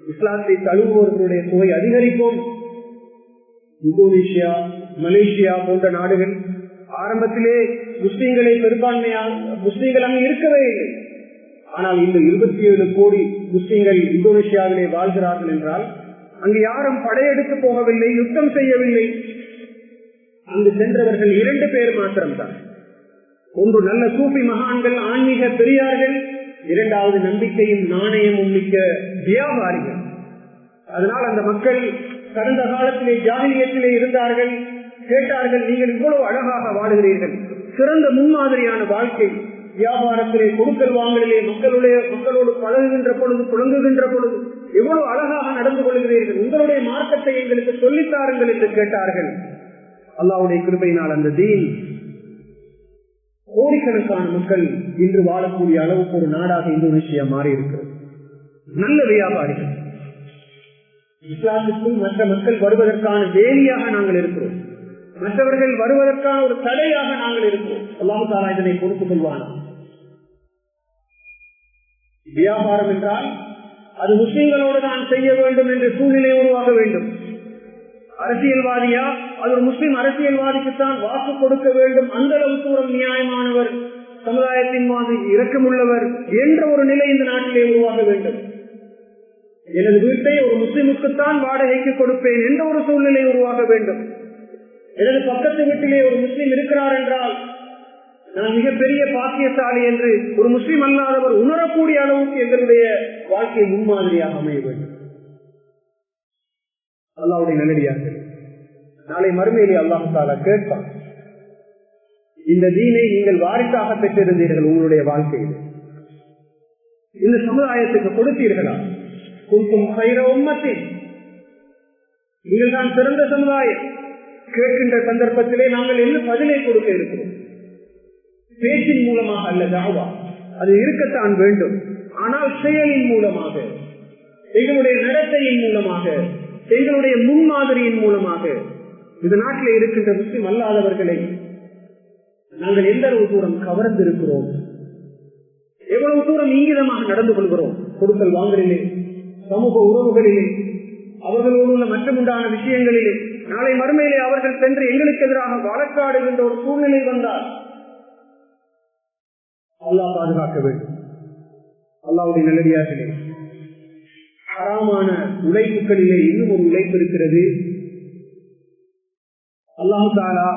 Speaker 1: இஸ்லாத்தை தழுவுவர்களுடைய தொகை அதிகரிக்கும். இந்தோனேஷியா, மலேசியா போன்ற நாடுகள் ஆரம்பத்திலே முஸ்லிம்களை முஸ்லிம்கள் அங்கு இருக்கவே இல்லை. ஆனால் இந்த 27 கோடி முஸ்லிம்கள் இந்தோனேஷியாவிலே வாழ்கிறார்கள் என்றால் அங்கு யாரும் படையெடுத்து போகவில்லை, யுத்தம் செய்யவில்லை. அங்கு சென்றவர்கள் 2 பேர் மாத்திரம்தான். ஒன்று நல்ல சூஃபி மகான்கள், ஆன்மீக பெரியார்கள், இரண்டாவது நம்பிக்கையும் நாணயமும் மிக்க வியாபாரிகள். அதனால் அந்த மக்கள் கடந்த காலத்திலே ஜாஹிலியத்திலே இருந்தார்கள். கேட்டார்கள், நீங்கள் இவ்வளவு அழகாக வாழுகிறீர்கள், சிறந்த முன்மாதிரியான வாழ்க்கை, வியாபாரத்திலே கொடுக்கல் வாங்கலிலே மக்களோடு பழகுகின்ற பொழுது, புழங்குகின்ற பொழுது எவ்வளவு அழகாக நடந்து கொள்கிறீர்கள், உங்களுடைய மார்க்கத்தை எங்களுக்கு சொல்லித்தாருங்கள் என்று கேட்டார்கள். அல்லாஹ்வுடைய கிருபையினால் அந்த தீன் கோடிக்கணக்கான மக்கள் இன்று வாழக்கூடிய அளவுக்கு ஒரு நாடாக இந்தோனேஷியா மாறி இருக்கிறது. நல்ல வியாபாரிகள். இஸ்லாத்துக்கும் மற்ற மக்கள் வருவதற்கான வேலியாக நாங்கள் இருக்கிறோம், மற்றவர்கள் வருவதற்கான ஒரு தடையாக நாங்கள் இருக்கிறோம். அல்லாஹ் தஆலா இதனை பொறுத்துக் கொள்வானா? வியாபாரம் என்றால் அது முஸ்லிம்களோடு தான் செய்ய வேண்டும் என்ற சூழ்நிலை உருவாக வேண்டும். அரசியல்வாதியா, அது ஒரு முஸ்லிம் அரசியல்வாதிக்குத்தான் வாக்கு கொடுக்க வேண்டும், அந்த அளவு தூரம் நியாயமானவர், சமுதாயத்தின் மீது இரக்கமுள்ளவர் என்ற ஒரு நிலை இந்த நாட்டிலே உருவாக வேண்டும். எனது வீட்டை ஒரு முஸ்லிமுக்குத்தான் வாடகைக்கு கொடுப்பேன் என்ற ஒரு சூழ்நிலை உருவாக வேண்டும். எனது பக்கத்து வீட்டிலே ஒரு முஸ்லிம் இருக்கிறார் என்றால் நான் மிகப்பெரிய பாக்கியசாலி என்று ஒரு முஸ்லிம் அல்லாதவர் உணரக்கூடிய அளவுக்கு எங்களுடைய வாழ்க்கை முன்மாதிரியாக அமைய வேண்டும். அல்லாஹ்வுடைய நல்லடியார்களே, நாளை மறுமையிலே அல்லாஹ் தஆலா கேட்பான், இந்த தீனை நீங்கள் வாரிசாக பெற்றிருந்தீர்கள், உங்களுடைய வாழ்க்கையில் இந்த சமுதாயத்துக்கு கொடுத்தீர்களா? குன்தும் கைர உம்மத்தின், நீங்கள் தான் சிறந்த சமுதாயம். கேட்கின்ற சந்தர்ப்பத்திலே நாங்கள் என்ன பதிலை கொடுக்க இருக்கிறோம்? பேச்சின் மூலமாக அல்ல தாவா, அது இருக்கத்தான் வேண்டும். ஆனால் செயலின் மூலமாக, எங்களுடைய நடத்தையின் மூலமாக, எங்களுடைய முன்மாதிரியின் மூலமாக இந்த நாட்டில் இருக்கின்ற முஸ்லிம் அல்லாதவர்களை நாங்கள் எந்த அளவு தூரம் கவர்ந்திருக்கிறோம், எவ்வளவு தூரம் இங்கிதமாக நடந்து கொள்கிறோம். கொடுக்கல் வாங்கலிலே, சமூக உறவுகளிலே, அவர்களோடு உள்ள மற்றமுண்டான விஷயங்களிலே, நாளை மறுமையிலே அவர்கள் சென்று எங்களுக்கு எதிராக வழக்காடுகின்ற ஒரு சூழ்நிலை வந்தால் அல்லாஹ் பாதுகாக்க வேண்டும். அல்லாஹ்வுடைய நல்லடியார்களே, ஹராமான உழைப்புகளிலே இன்னும் ஒரு உழைப்பு இருக்கிறது. அல்லாஹ் தஆலா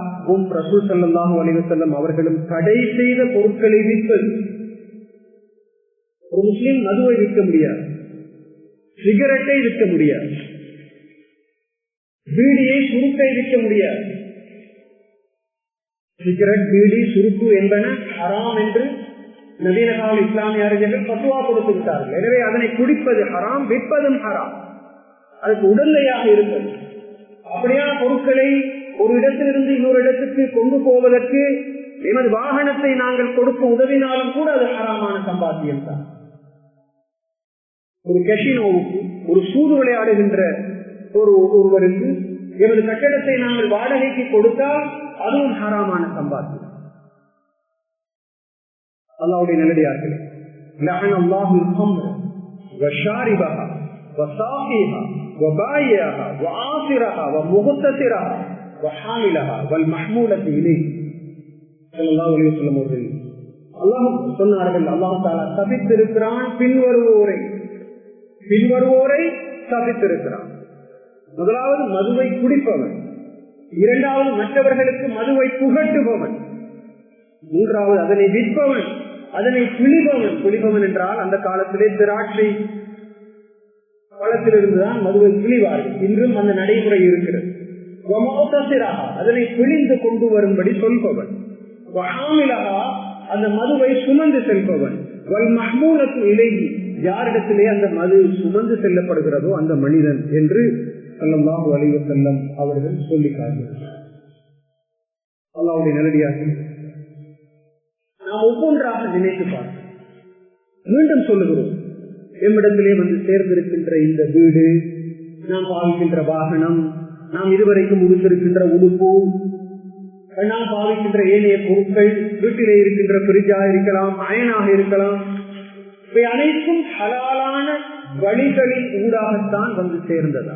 Speaker 1: ரசூல் ஸல்லல்லாஹு அலைஹி வஸல்லம் அவர்களும் தடை செய்த பொருட்களை விற்பது. ஒரு முஸ்லிம் மதுவை விற்க முடியாது, சிகரெட்டை விற்க முடியாது, பீடியை, சுருக்கை விற்க முடியாது. சிகரெட், பீடி, சுருக்கு என்பன ஹராம் என்று நவீன கால இஸ்லாமிய அறிஞர்கள் பத்துவா கொடுத்து விட்டார்கள். எனவே அதனை குடிப்பது ஹராம், விற்பதும் ஹராம், அதுக்கு உடந்தையாக இருப்பது. அப்படியான பொருட்களை ஒரு இடத்திலிருந்து இன்னொரு இடத்துக்கு கொண்டு போவதற்கு எமது வாகனத்தை நாங்கள் கொடுக்க உதவினாலும் கூட அது ஹராமான சம்பாத்தியம் தான். ஒரு கசினோவுக்கு, ஒரு சூது விளையாடுகின்ற ஒருவருக்கு எமது கட்டடத்தை நாங்கள் வாடகைக்கு கொடுத்தால் அதுவும் ஹராமான சம்பாத்தியம். அல்லாஹ்வுடைய நல்லடியார்களே, லஅன அல்லாஹுல் ஹம்ர வஷாரிபஹா வசாகிஹா வபாயிஹா வஆசிரஹா வமுஹ்தசிரஹா வஹாமிலஹா வல்மஹ்மூலதி இலைஹி ஸல்லல்லாஹு அலைஹி வஸல்லம் அவர்கள் அல்லாஹ் சொன்னார்கள், அல்லாஹ் தஆலா சபித்திருக்கிறான் பின்வருவோரை சபித்திருக்கிறான். முதலாவது மதுவை குடிப்பவன், இரண்டாவது மற்றவர்களுக்கு மதுவை புகட்டுபவன், மூன்றாவது அதனை விற்பவன், அதனை பிழிபவன் என்றால் அந்த காலத்திலே திராட்சை பழத்திலிருந்துதான் மதுவை பிழிவார்கள். இன்றும் அந்த நடைமுறை இருக்கிறது. அதனை பிழிந்து கொண்டு வரும்படி சொல்பவன், அந்த மதுவை சுமந்து செல்பவன், யாரிடத்திலே அந்த மது சுமந்து செல்லப்படுகிறதோ அந்த மனிதன் என்று ஸல்லல்லாஹு அலைஹி வஸல்லம் அவர்கள் சொல்லி காட்டினார்கள். அல்லாஹ்வுடைய நல்லடியார்களே, நாம் ஒவ்வொன்றாக நினைத்து பார்க்கிறோம். மீண்டும் சொல்லுகிறோம், எம்மிடத்திலே வந்து சேர்ந்திருக்கின்ற இந்த வீடு, நாம் பாவிக்கின்ற வாகனம், நாம் இதுவரைக்கும் உடுத்திருக்கின்ற உடுப்பு, நாம் பாவிக்கின்ற ஏனைய பொருட்கள், வீட்டிலே இருக்கின்ற பிரிட்ஜாக இருக்கலாம், அயனாக இருக்கலாம், இவை அனைத்தும் ஹலாலான வழிகளின் ஊடாகத்தான் வந்து சேர்ந்ததா.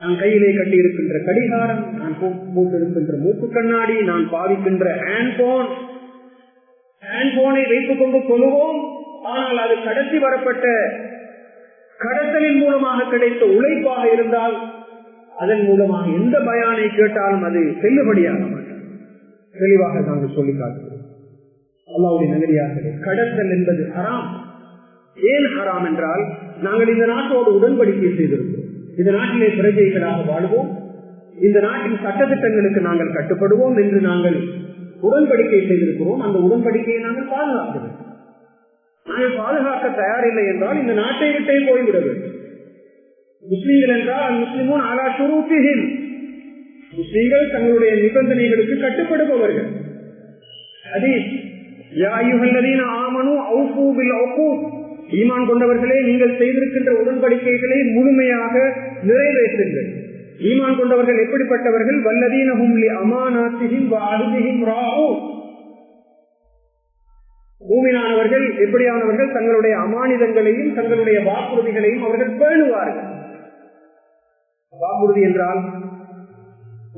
Speaker 1: நான் கையிலே கட்டி இருக்கின்ற கடிகாரம், நான் போட்டிருக்கின்ற மூக்கு கண்ணாடி, நான் பாவிக்கின்ற ஹேண்ட்போனை வைத்துக் கொண்டு சொல்லுவோம். ஆனால் அது கடத்தி வரப்பட்ட கடத்தலின் மூலமாக கிடைத்த உழைப்பாக இருந்தால் அதன் மூலமாக எந்த பயானை கேட்டாலும் அது செல்லுபடியாக மாட்டார். தெளிவாக நாங்கள் சொல்லி காட்டுகிறோம். அல்லாஹ்வுடைய நல்லடியார்களே, கடத்தல் என்பது ஹராம். ஏன் ஹராம் என்றால், நாங்கள் இந்த நாட்டோடு உடன்படிக்கை செய்திருக்கிறோம். இந்த நாட்டிலே பிரஜைகளாக வாழ்வோம், இந்த நாட்டின் சட்டத்திட்டங்களுக்கு நாங்கள் கட்டுப்படுவோம் என்று நாங்கள் உடன்படிக்கை செய்திருக்கிறோம். அந்த உடன்படிக்கையை நாங்கள் பாதுகாக்கிறோம். நாங்கள் பாதுகாக்க தயாரில்லை என்றால் இந்த நாட்டை விட்டே போய்விட வேண்டும். முஸ்லீம்கள் என்றால் முஸ்லிமுன் அலா ஷுரூத்திஹிம், முஸ்லீம்கள் தங்களுடைய நிபந்தனைகளுக்கு கட்டுப்படுபவர்கள். ஹதீஸ், யா அய்யுஹல்லதீன ஆமனூ அவ்ஃபூ பில் உகூத், ஈமான் கொண்டவர்களே நீங்கள் செய்திருக்கின்ற உடன்படிக்கைகளை முழுமையாக நிறைவேற்றுங்கள். ஈமான் கொண்டவர்கள் எப்படிப்பட்டவர்கள்? வல்லதீன ஹும் லி அமானாத்திஹிம் வ அஹ்திஹிம் ராஊன், மூமினானவர்கள் எப்படியானவர்கள்? தங்களுடைய அமானிதங்களையும் தங்களுடைய வாக்குறுதிகளையும் அவர்கள் பேணுவார்கள். வாக்குறுதி என்றால்,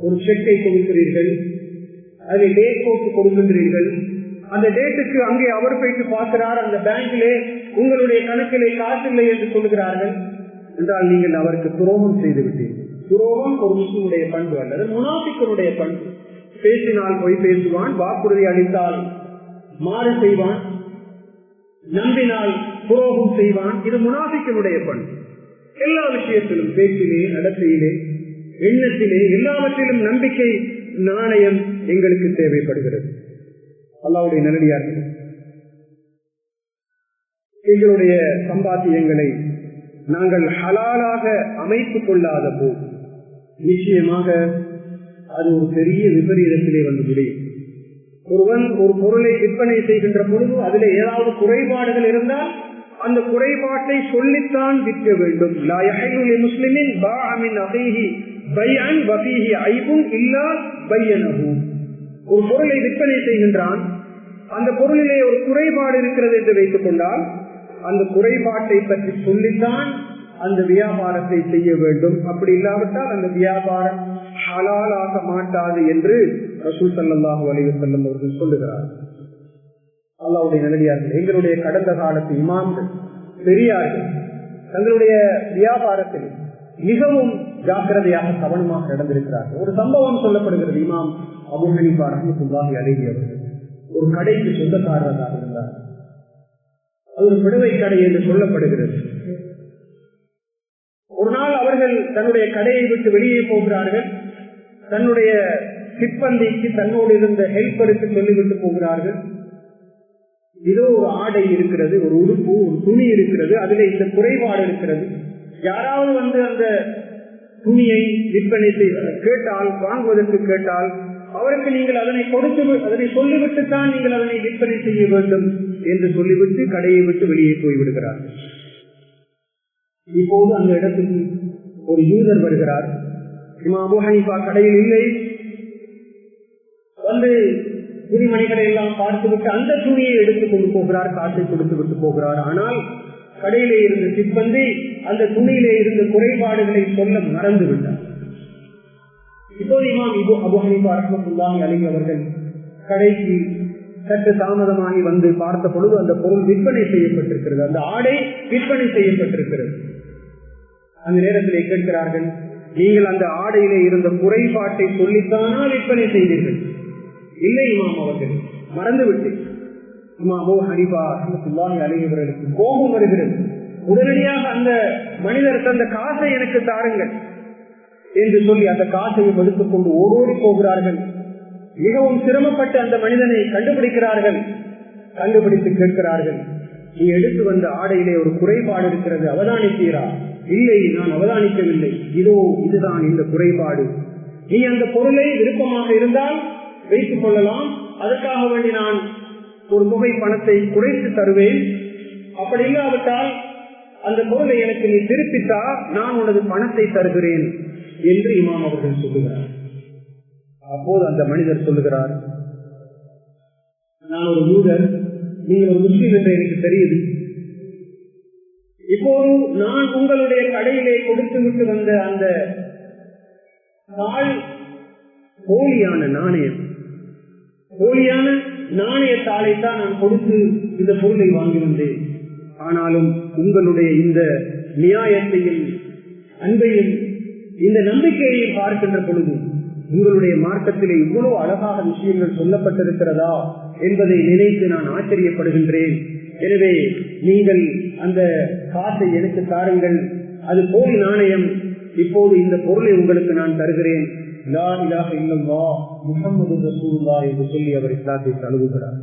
Speaker 1: ஒரு செக்கை கொடுக்கிறீர்கள், அதில் டேட் போட்டு கொடுக்கின்றீர்கள். அந்த டேட்டுக்கு அங்கே அவர் போயிட்டு பார்க்கிறார், அந்த பேங்கிலே உங்களுடைய கணக்கிலே காசு இல்லை என்று சொல்லுகிறார்கள் என்றால் நீங்கள் அவருக்கு துரோகம் செய்து விட்டீர்கள். துரோகம் ஒரு முஸ்லிமுடைய பண்பு அல்லது முனாஃபிக்குடைய பண்பு. பேசினால் போய் பேசுவான், வாக்குறுதி அளித்தால் மாறு செய்வான், நம்பினால் துரோகம் செய்வான். இது முனாஃபிக்குடைய பண்பு. எல்லா விஷயத்திலும், பேச்சிலே, நடத்தையிலே, எண்ணத்திலே, எல்லாவற்றிலும் நம்பிக்கை நாணயம் எங்களுக்கு தேவைப்படுகிறது. அல்லாஹ்வுடைய நல்லடியார்களே, எங்களுடைய சம்பாத்தியங்களை நாங்கள் ஹலாலாக அமைத்துக் கொள்ளாத போது நிச்சயமாக அது ஒரு பெரிய விபரீதத்திலே வந்து முடியும். ஒருவன் ஒரு பொருளை விற்பனை செய்கின்ற பொழுது அதில் ஏதாவது குறைபாடுகள் இருந்தால் அந்த குறைபாட்டை சொல்லித்தான் விற்க வேண்டும். லா யஹில்லு லிமுஸ்லிமின் பாஅ மின் அஹீஹி பைஅன் வ ஃபீஹி ஐபுன் இல்லா பையனஹு. ஒரு பொருளை விற்பனை செய்கின்றான், அந்த பொருளிலே ஒரு குறைபாடு இருக்கிறது என்று வைத்துக் கொண்டால் அந்த குறைபாட்டை பற்றி சொல்லித்தான் அந்த வியாபாரத்தை செய்ய வேண்டும். அப்படி இல்லாவிட்டால் அந்த வியாபாரம் ஹலாலாக மாட்டாது என்று ரசூல் ஸல்லல்லாஹு அலைஹி வஸல்லம் அவர்கள் சொல்லுகிறார். அல்லாஹ்வுடைய நல்லடியார்கள், எங்களுடைய கடந்த காலத்து இமாம்கள், பெரியார்கள் தங்களுடைய வியாபாரத்தில் மிகவும் ஜாக்கிரதையாக கவனமாக நடந்திருக்கிறார்கள். ஒரு சம்பவம் சொல்லப்படுகிறது. இமாம் அபூ ஹனீஃபா ரஹ்மத்துல்லாஹி அலைஹி அவர்கள் ஒரு கடைக்கு சொந்தக்காரராக இருந்தார். அது ஒரு விடுவை கடை என்று சொல்லப்படுகிறது. ஒரு நாள் அவர்கள் தன்னுடைய கடையை விட்டு வெளியே போகிறார்கள். தன்னுடைய சிப்பந்திக்கு, தன்னோடு இருந்த ஹெல்ப்பருக்கு சொல்லிவிட்டு போகிறார்கள், இதோ ஒரு ஆடை இருக்கிறது, ஒரு உடுப்பு, ஒரு துணி இருக்கிறது, அதிலே இந்த குறைபாடு இருக்கிறது. யாராவது வந்து அந்த துணியை விற்பனை கேட்டால், வாங்குவதற்கு கேட்டால் அவருக்கு நீங்கள் அதனை கொடுத்து, அதனை சொல்லிவிட்டுத்தான் நீங்கள் அதனை விற்பனை செய்ய வேண்டும் என்று சொல்லிவிட்டு கடையை விட்டு வெளியே போய்விடுகிறார். இப்போது அந்த இடத்துக்கு ஒரு யூதர் வருகிறார். இமாம் அபூ ஹனீஃபா கடையில் இல்லை. வந்து துணிமணிகளை எல்லாம் பார்த்துவிட்டு அந்த துணியை எடுத்துக் கொண்டு போகிறார், காசை கொடுத்து விட்டு போகிறார். ஆனால் கடையிலே இருந்த சிப்பந்தி அந்த துணியிலே இருந்த குறைபாடுகளை சொல்ல மறந்து விட்டார். இப்போது இமாம் அபூ ஹனீஃபா ரஹ்மத்துல்லாஹி அலைஹி அவர்கள் கடைக்கு சற்று தாமதமாகி வந்து பார்த்த பொழுது அந்த பொருள் விற்பனை செய்யப்பட்டிருக்கிறது, அந்த ஆடை விற்பனை செய்யப்பட்டிருக்கிறது. அந்த நேரத்திலே கேட்கிறார்கள், நீங்கள் அந்த ஆடையிலே இருந்த குறைபாட்டை சொல்லித்தானா விற்பனை செய்தீர்கள்? இல்லை இமாம் அவர்கள், மறந்துவிட்டு. இமாம் அபூ ஹனீஃபா ரஹ்மத்துல்லாஹி அலைஹி அவர்களுக்கு கோபம் வருகிறது. உடனடியாக அந்த மனிதர் தந்த காசை எனக்கு தாருங்கள் என்று சொல்லி அந்த காசை எடுத்துக் கொண்டு ஓடோடி போகிறார்கள். மிகவும் சிரமப்பட்டு அந்த மனிதனை கண்டுபிடிக்கிறார்கள். கண்டுபிடித்து கேட்கிறார்கள், நீ எடுத்து வந்த ஆடையிலே ஒரு குறைபாடு இருக்கிறது, அவதானித்தீரா? இல்லை, நான் அவதானிக்கவில்லை. இதோ இதுதான் இந்த குறைபாடு. நீ அந்த பொருளை விருப்பமாக இருந்தால் வைத்துக் கொள்ளலாம், அதற்காக வேண்டி நான் ஒரு தொகை பணத்தை குறைத்து தருவேன். அப்படி இல்லாவிட்டால் அந்த பொருளை எனக்கு நீ திருப்பித்தா நான் உனது பணத்தை தருகிறேன் என்று இமாம் அவர்கள் சொல்லுகிறார். அப்போது அந்த மனிதர் சொல்லுகிறார், நான் ஒரு யூதர், நீங்கள் ஒரு முஸ்லிம் என்று எனக்கு தெரியுது. இப்போது நான் உங்களுடைய கடையிலே கொடுத்து விட்டு வந்த அந்த தாள் போலியான நாணயம், போலியான நாணயத்தாளைத்தான் நான் கொடுத்து இந்த பொருளை வாங்கி வந்தேன். ஆனாலும் உங்களுடைய இந்த நியாயத்தையும் அன்பையும் இந்த நம்பிக்கையை பார்க்கின்ற பொழுது உங்களுடைய மார்க்கத்திலே இவ்வளவு அழகாக விஷயங்கள் சொல்லப்பட்டிருக்கிறதா என்பதை நினைத்து நான் ஆச்சரியப்படுகின்றேன். எனவே நீங்கள் அந்த காசை எனக்கு தாருங்கள், அது போலி நாணயம். இப்போது இந்த பொருளை உங்களுக்கு நான் தருகிறேன், லா இலாஹ இல்லல்லாஹ் முஹம்மது ரசூலுல்லாஹ் என்று சொல்லி அவர் இஸ்லாத்தை தழுவுகிறார்.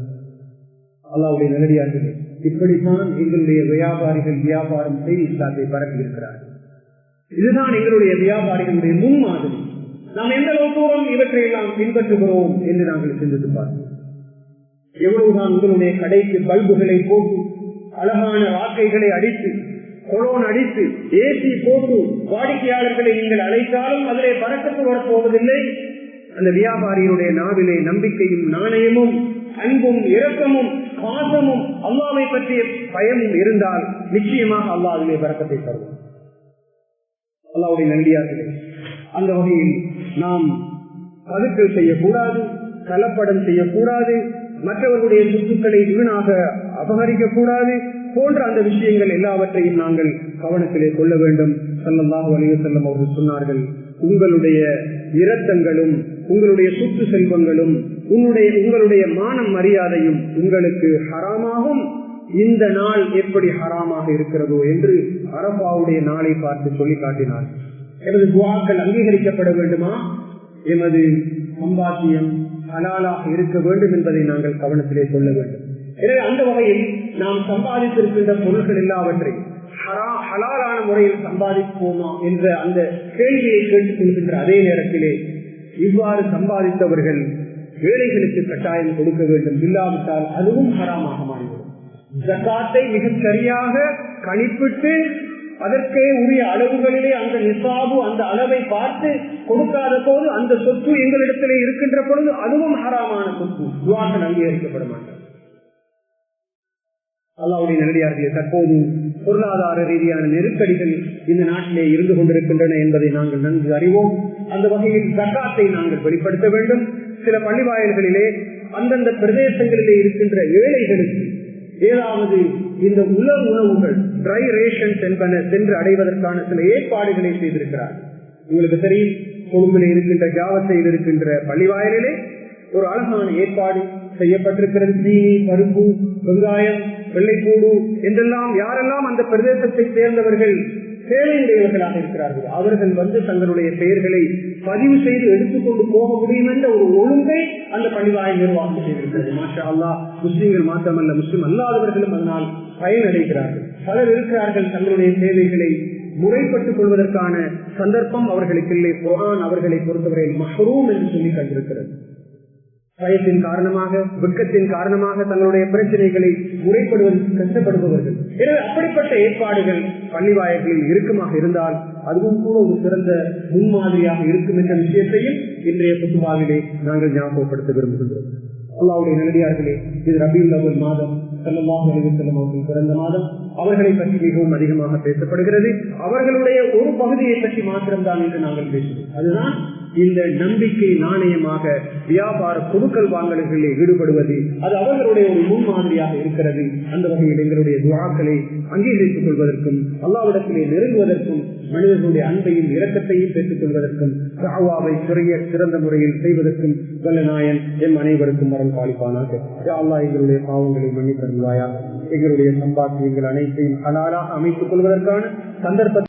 Speaker 1: அல்லாஹ்வுடைய நல்லடியார்களே, இப்படித்தான் எங்களுடைய வியாபாரிகள் வியாபாரம் செய்து இஸ்லாத்தை பரப்பி இருக்கிறார்கள். இதுதான் எங்களுடைய வியாபாரிகளுடைய முன்மாதிரி. நாம் எந்த அளவு தூரம் இவற்றை எல்லாம் பின்பற்றுகிறோம் என்று நாங்கள் சிந்தித்து பார்ப்போம். எவ்வளவுதான் உங்களுடைய கடைக்கு பல்புகளை போட்டு, அழகான வாக்கைகளை அடித்து, கொலோன் அடித்து, ஏசி போட்டு வாடிக்கையாளர்களை நீங்கள் அழைத்தாலும் அதிலே பறக்கத்து வரப்போவதில்லை. அந்த வியாபாரியுடைய நாவிலே நம்பிக்கையும் நாணயமும் அன்பும் இரக்கமும் பாசமும் அல்லாஹ்வை பற்றிய பயமும் இருந்தால் நிச்சயமாக அல்லாஹ் அதிலே பறக்கத்தை தருவோம். அல்லாஹ்வுடைய நல்லடியார்களே, அந்த வகையில் நாம் பதுக்கல் செய்யக்கூடாது, கலப்படம் செய்யக்கூடாது, மற்றவர்களுடைய சொத்துக்களை வீணாக அபகரிக்க கூடாது போன்ற அந்த விஷயங்கள் எல்லாவற்றையும் நாங்கள் கவனத்திலே கொள்ள வேண்டும். ஸல்லல்லாஹு அலைஹி வஸல்லம் அவர்கள் சொன்னார்கள், உங்களுடைய இரத்தங்களும் உங்களுடைய சொத்து செல்வங்களும் உங்களுடைய மானம் மரியாதையும் உங்களுக்கு ஹராமாகும். இந்த நாள் எப்படி ஹராமாக இருக்கிறதோ என்று அரபாவுடைய நாளை பார்த்து சொல்லி காட்டினார். எமது துஆக்கள் அங்கீகரிக்கப்பட வேண்டுமா? எமது சம்பாத்தியம் ஹலாலாக இருக்க வேண்டும் என்பதை நாங்கள் கவனத்திலே கொள்ள வேண்டும். எனவே அந்த வகையில் நாம் சம்பாதித்திருக்கின்ற பொருட்கள் எல்லாவற்றை ஹலாலான முறையில் சம்பாதிப்போமா என்ற அந்த கேள்வியை கேட்டுக் கொள்கின்ற அதே நேரத்திலே இவ்வாறு சம்பாதித்தவர்கள் ஏழைகளுக்கு கட்டாயம் கொடுக்க வேண்டும், இல்லாவிட்டால் அதுவும் ஹராமாக மாறிவிடும். ஜகாத்தை மிகச் சரியாக கணிப்பிட்டு அதற்கே உரிய அளவுகளிலே அந்த நிசாபு அந்த அளவை பார்த்து கொடுக்காத போது அந்த சொத்து எங்களிடத்திலே இருக்கின்ற பொழுது அதுவும் ஹராமான சொத்து, துஆக்கள் அங்கீகரிக்கப்பட மாட்டார். அல்லாஹ்வுடைய நல்லடியார்களே, தற்போது பொருளாதார ரீதியான நெருக்கடிகள் இந்த நாட்டிலே இருந்து கொண்டிருக்கின்றன என்பதை நாங்கள் நன்கு அறிவோம். அந்த வகையில் ஜகாத்தை நாங்கள் வெளிப்படுத்த வேண்டும். சில பள்ளிவாயல்களிலே அந்தந்த பிரதேசங்களிலே இருக்கின்ற ஏழைகளுக்கு ஏதாவது இந்த உலர் உணவுகள் ட்ரை ரேஷன்ஸ் என்பன சென்று அடைவதற்கான சில ஏற்பாடுகளை செய்திருக்கிறார். உங்களுக்கு தெரியும், கொழும்பில் இருக்கின்ற ஜாவத்தையில் இருக்கின்ற பள்ளிவாயலிலே ஒரு அழகான ஏற்பாடு செய்யப்பட்டிருக்கிறது. சீனி, பருப்பு, வெங்காயம், வெள்ளைப்பூடு என்றெல்லாம் யாரெல்லாம் அந்த பிரதேசத்தை சேர்ந்தவர்கள் சேவையுடையவர்களாக இருக்கிறார்கள் அவர்கள் வந்து தங்களுடைய பெயர்களை பதிவு செய்து எடுத்துக்கொண்டு போக முடியும் என்ற ஒரு ஒழுங்கை அந்த பள்ளிவாயை நிர்வாகம் செய்திருக்கிறது. மாஷா அல்லாஹ், முஸ்லிம்கள் மாத்திரமல்ல, முஸ்லிம் அல்லாதவர்களும் அதனால் பயனடைகிறார்கள். பலர் இருக்கிறார்கள் தங்களுடைய சேவைகளை முறைப்பட்டுக் கொள்வதற்கான சந்தர்ப்பம் அவர்களுக்கு இல்லை. குர்ஆன் அவர்களை பொறுத்தவரை மஹ்ரூம் என்று சொல்லி கண்டிருக்கிறது. பயத்தின் காரணமாக, வெட்கத்தின் காரணமாக தங்களுடைய பிரச்சனைகளை முறைப்படுவதற்கு கஷ்டப்படுபவர்கள். எனவே அப்படிப்பட்ட ஏற்பாடுகள் பள்ளிவாயல்களில் இருக்குமாக இருந்தால் அதுவும் கூட ஒரு சிறந்த முன்மாதிரியாக இருக்கும் என்ற விஷயத்தையும் இன்றைய குத்துபாவிலே நாங்கள் ஞாபகப்படுத்த விரும்புகின்றோம். அல்லாஹ்வுடைய நல்லடியார்களே, இது ரபீஉல் அவ்வல் மாதம், ஸல்லல்லாஹு அலைஹி வஸல்லம் அவர்கள் பிறந்த மாதம். அவர்களை பற்றி மிகவும் அதிகமாக பேசப்படுகிறது. அவர்களுடைய ஒரு பகுதியை பற்றி மாத்திரம்தான் என்று நாங்கள் பேசுவோம். அதுதான் இந்த நம்பிக்கை நாணயமாக வியாபார கொடுக்கல் வாங்கல்களில் ஈடுபடுவது அது அவர்களுடைய ஒரு முன்மாதிரியாக இருக்கிறது. அந்த வகையில் எங்களுடைய துஆக்களை அங்கீகரித்துக் கொள்வதற்கும் அல்லாஹ்விடத்திலே நெருங்குவதற்கும் மனிதர்களுடைய அன்பையும் இரக்கத்தையும் பெற்றுக் கொள்வதற்கும் தஅவாவை சிறந்த முறையில் செய்வதற்கும் வல்ல நாயன் எம் அனைவருக்கும் அருள் பாலிப்பானாக. யா அல்லாஹ் எங்களுடைய பாவங்களை மன்னித்தருள்வாயாக. எங்களுடைய சம்பாத்தியங்கள் அனைத்தையும் ஹலாலாக அமைத்துக் கொள்வதற்கான சந்தர்ப்பத்தை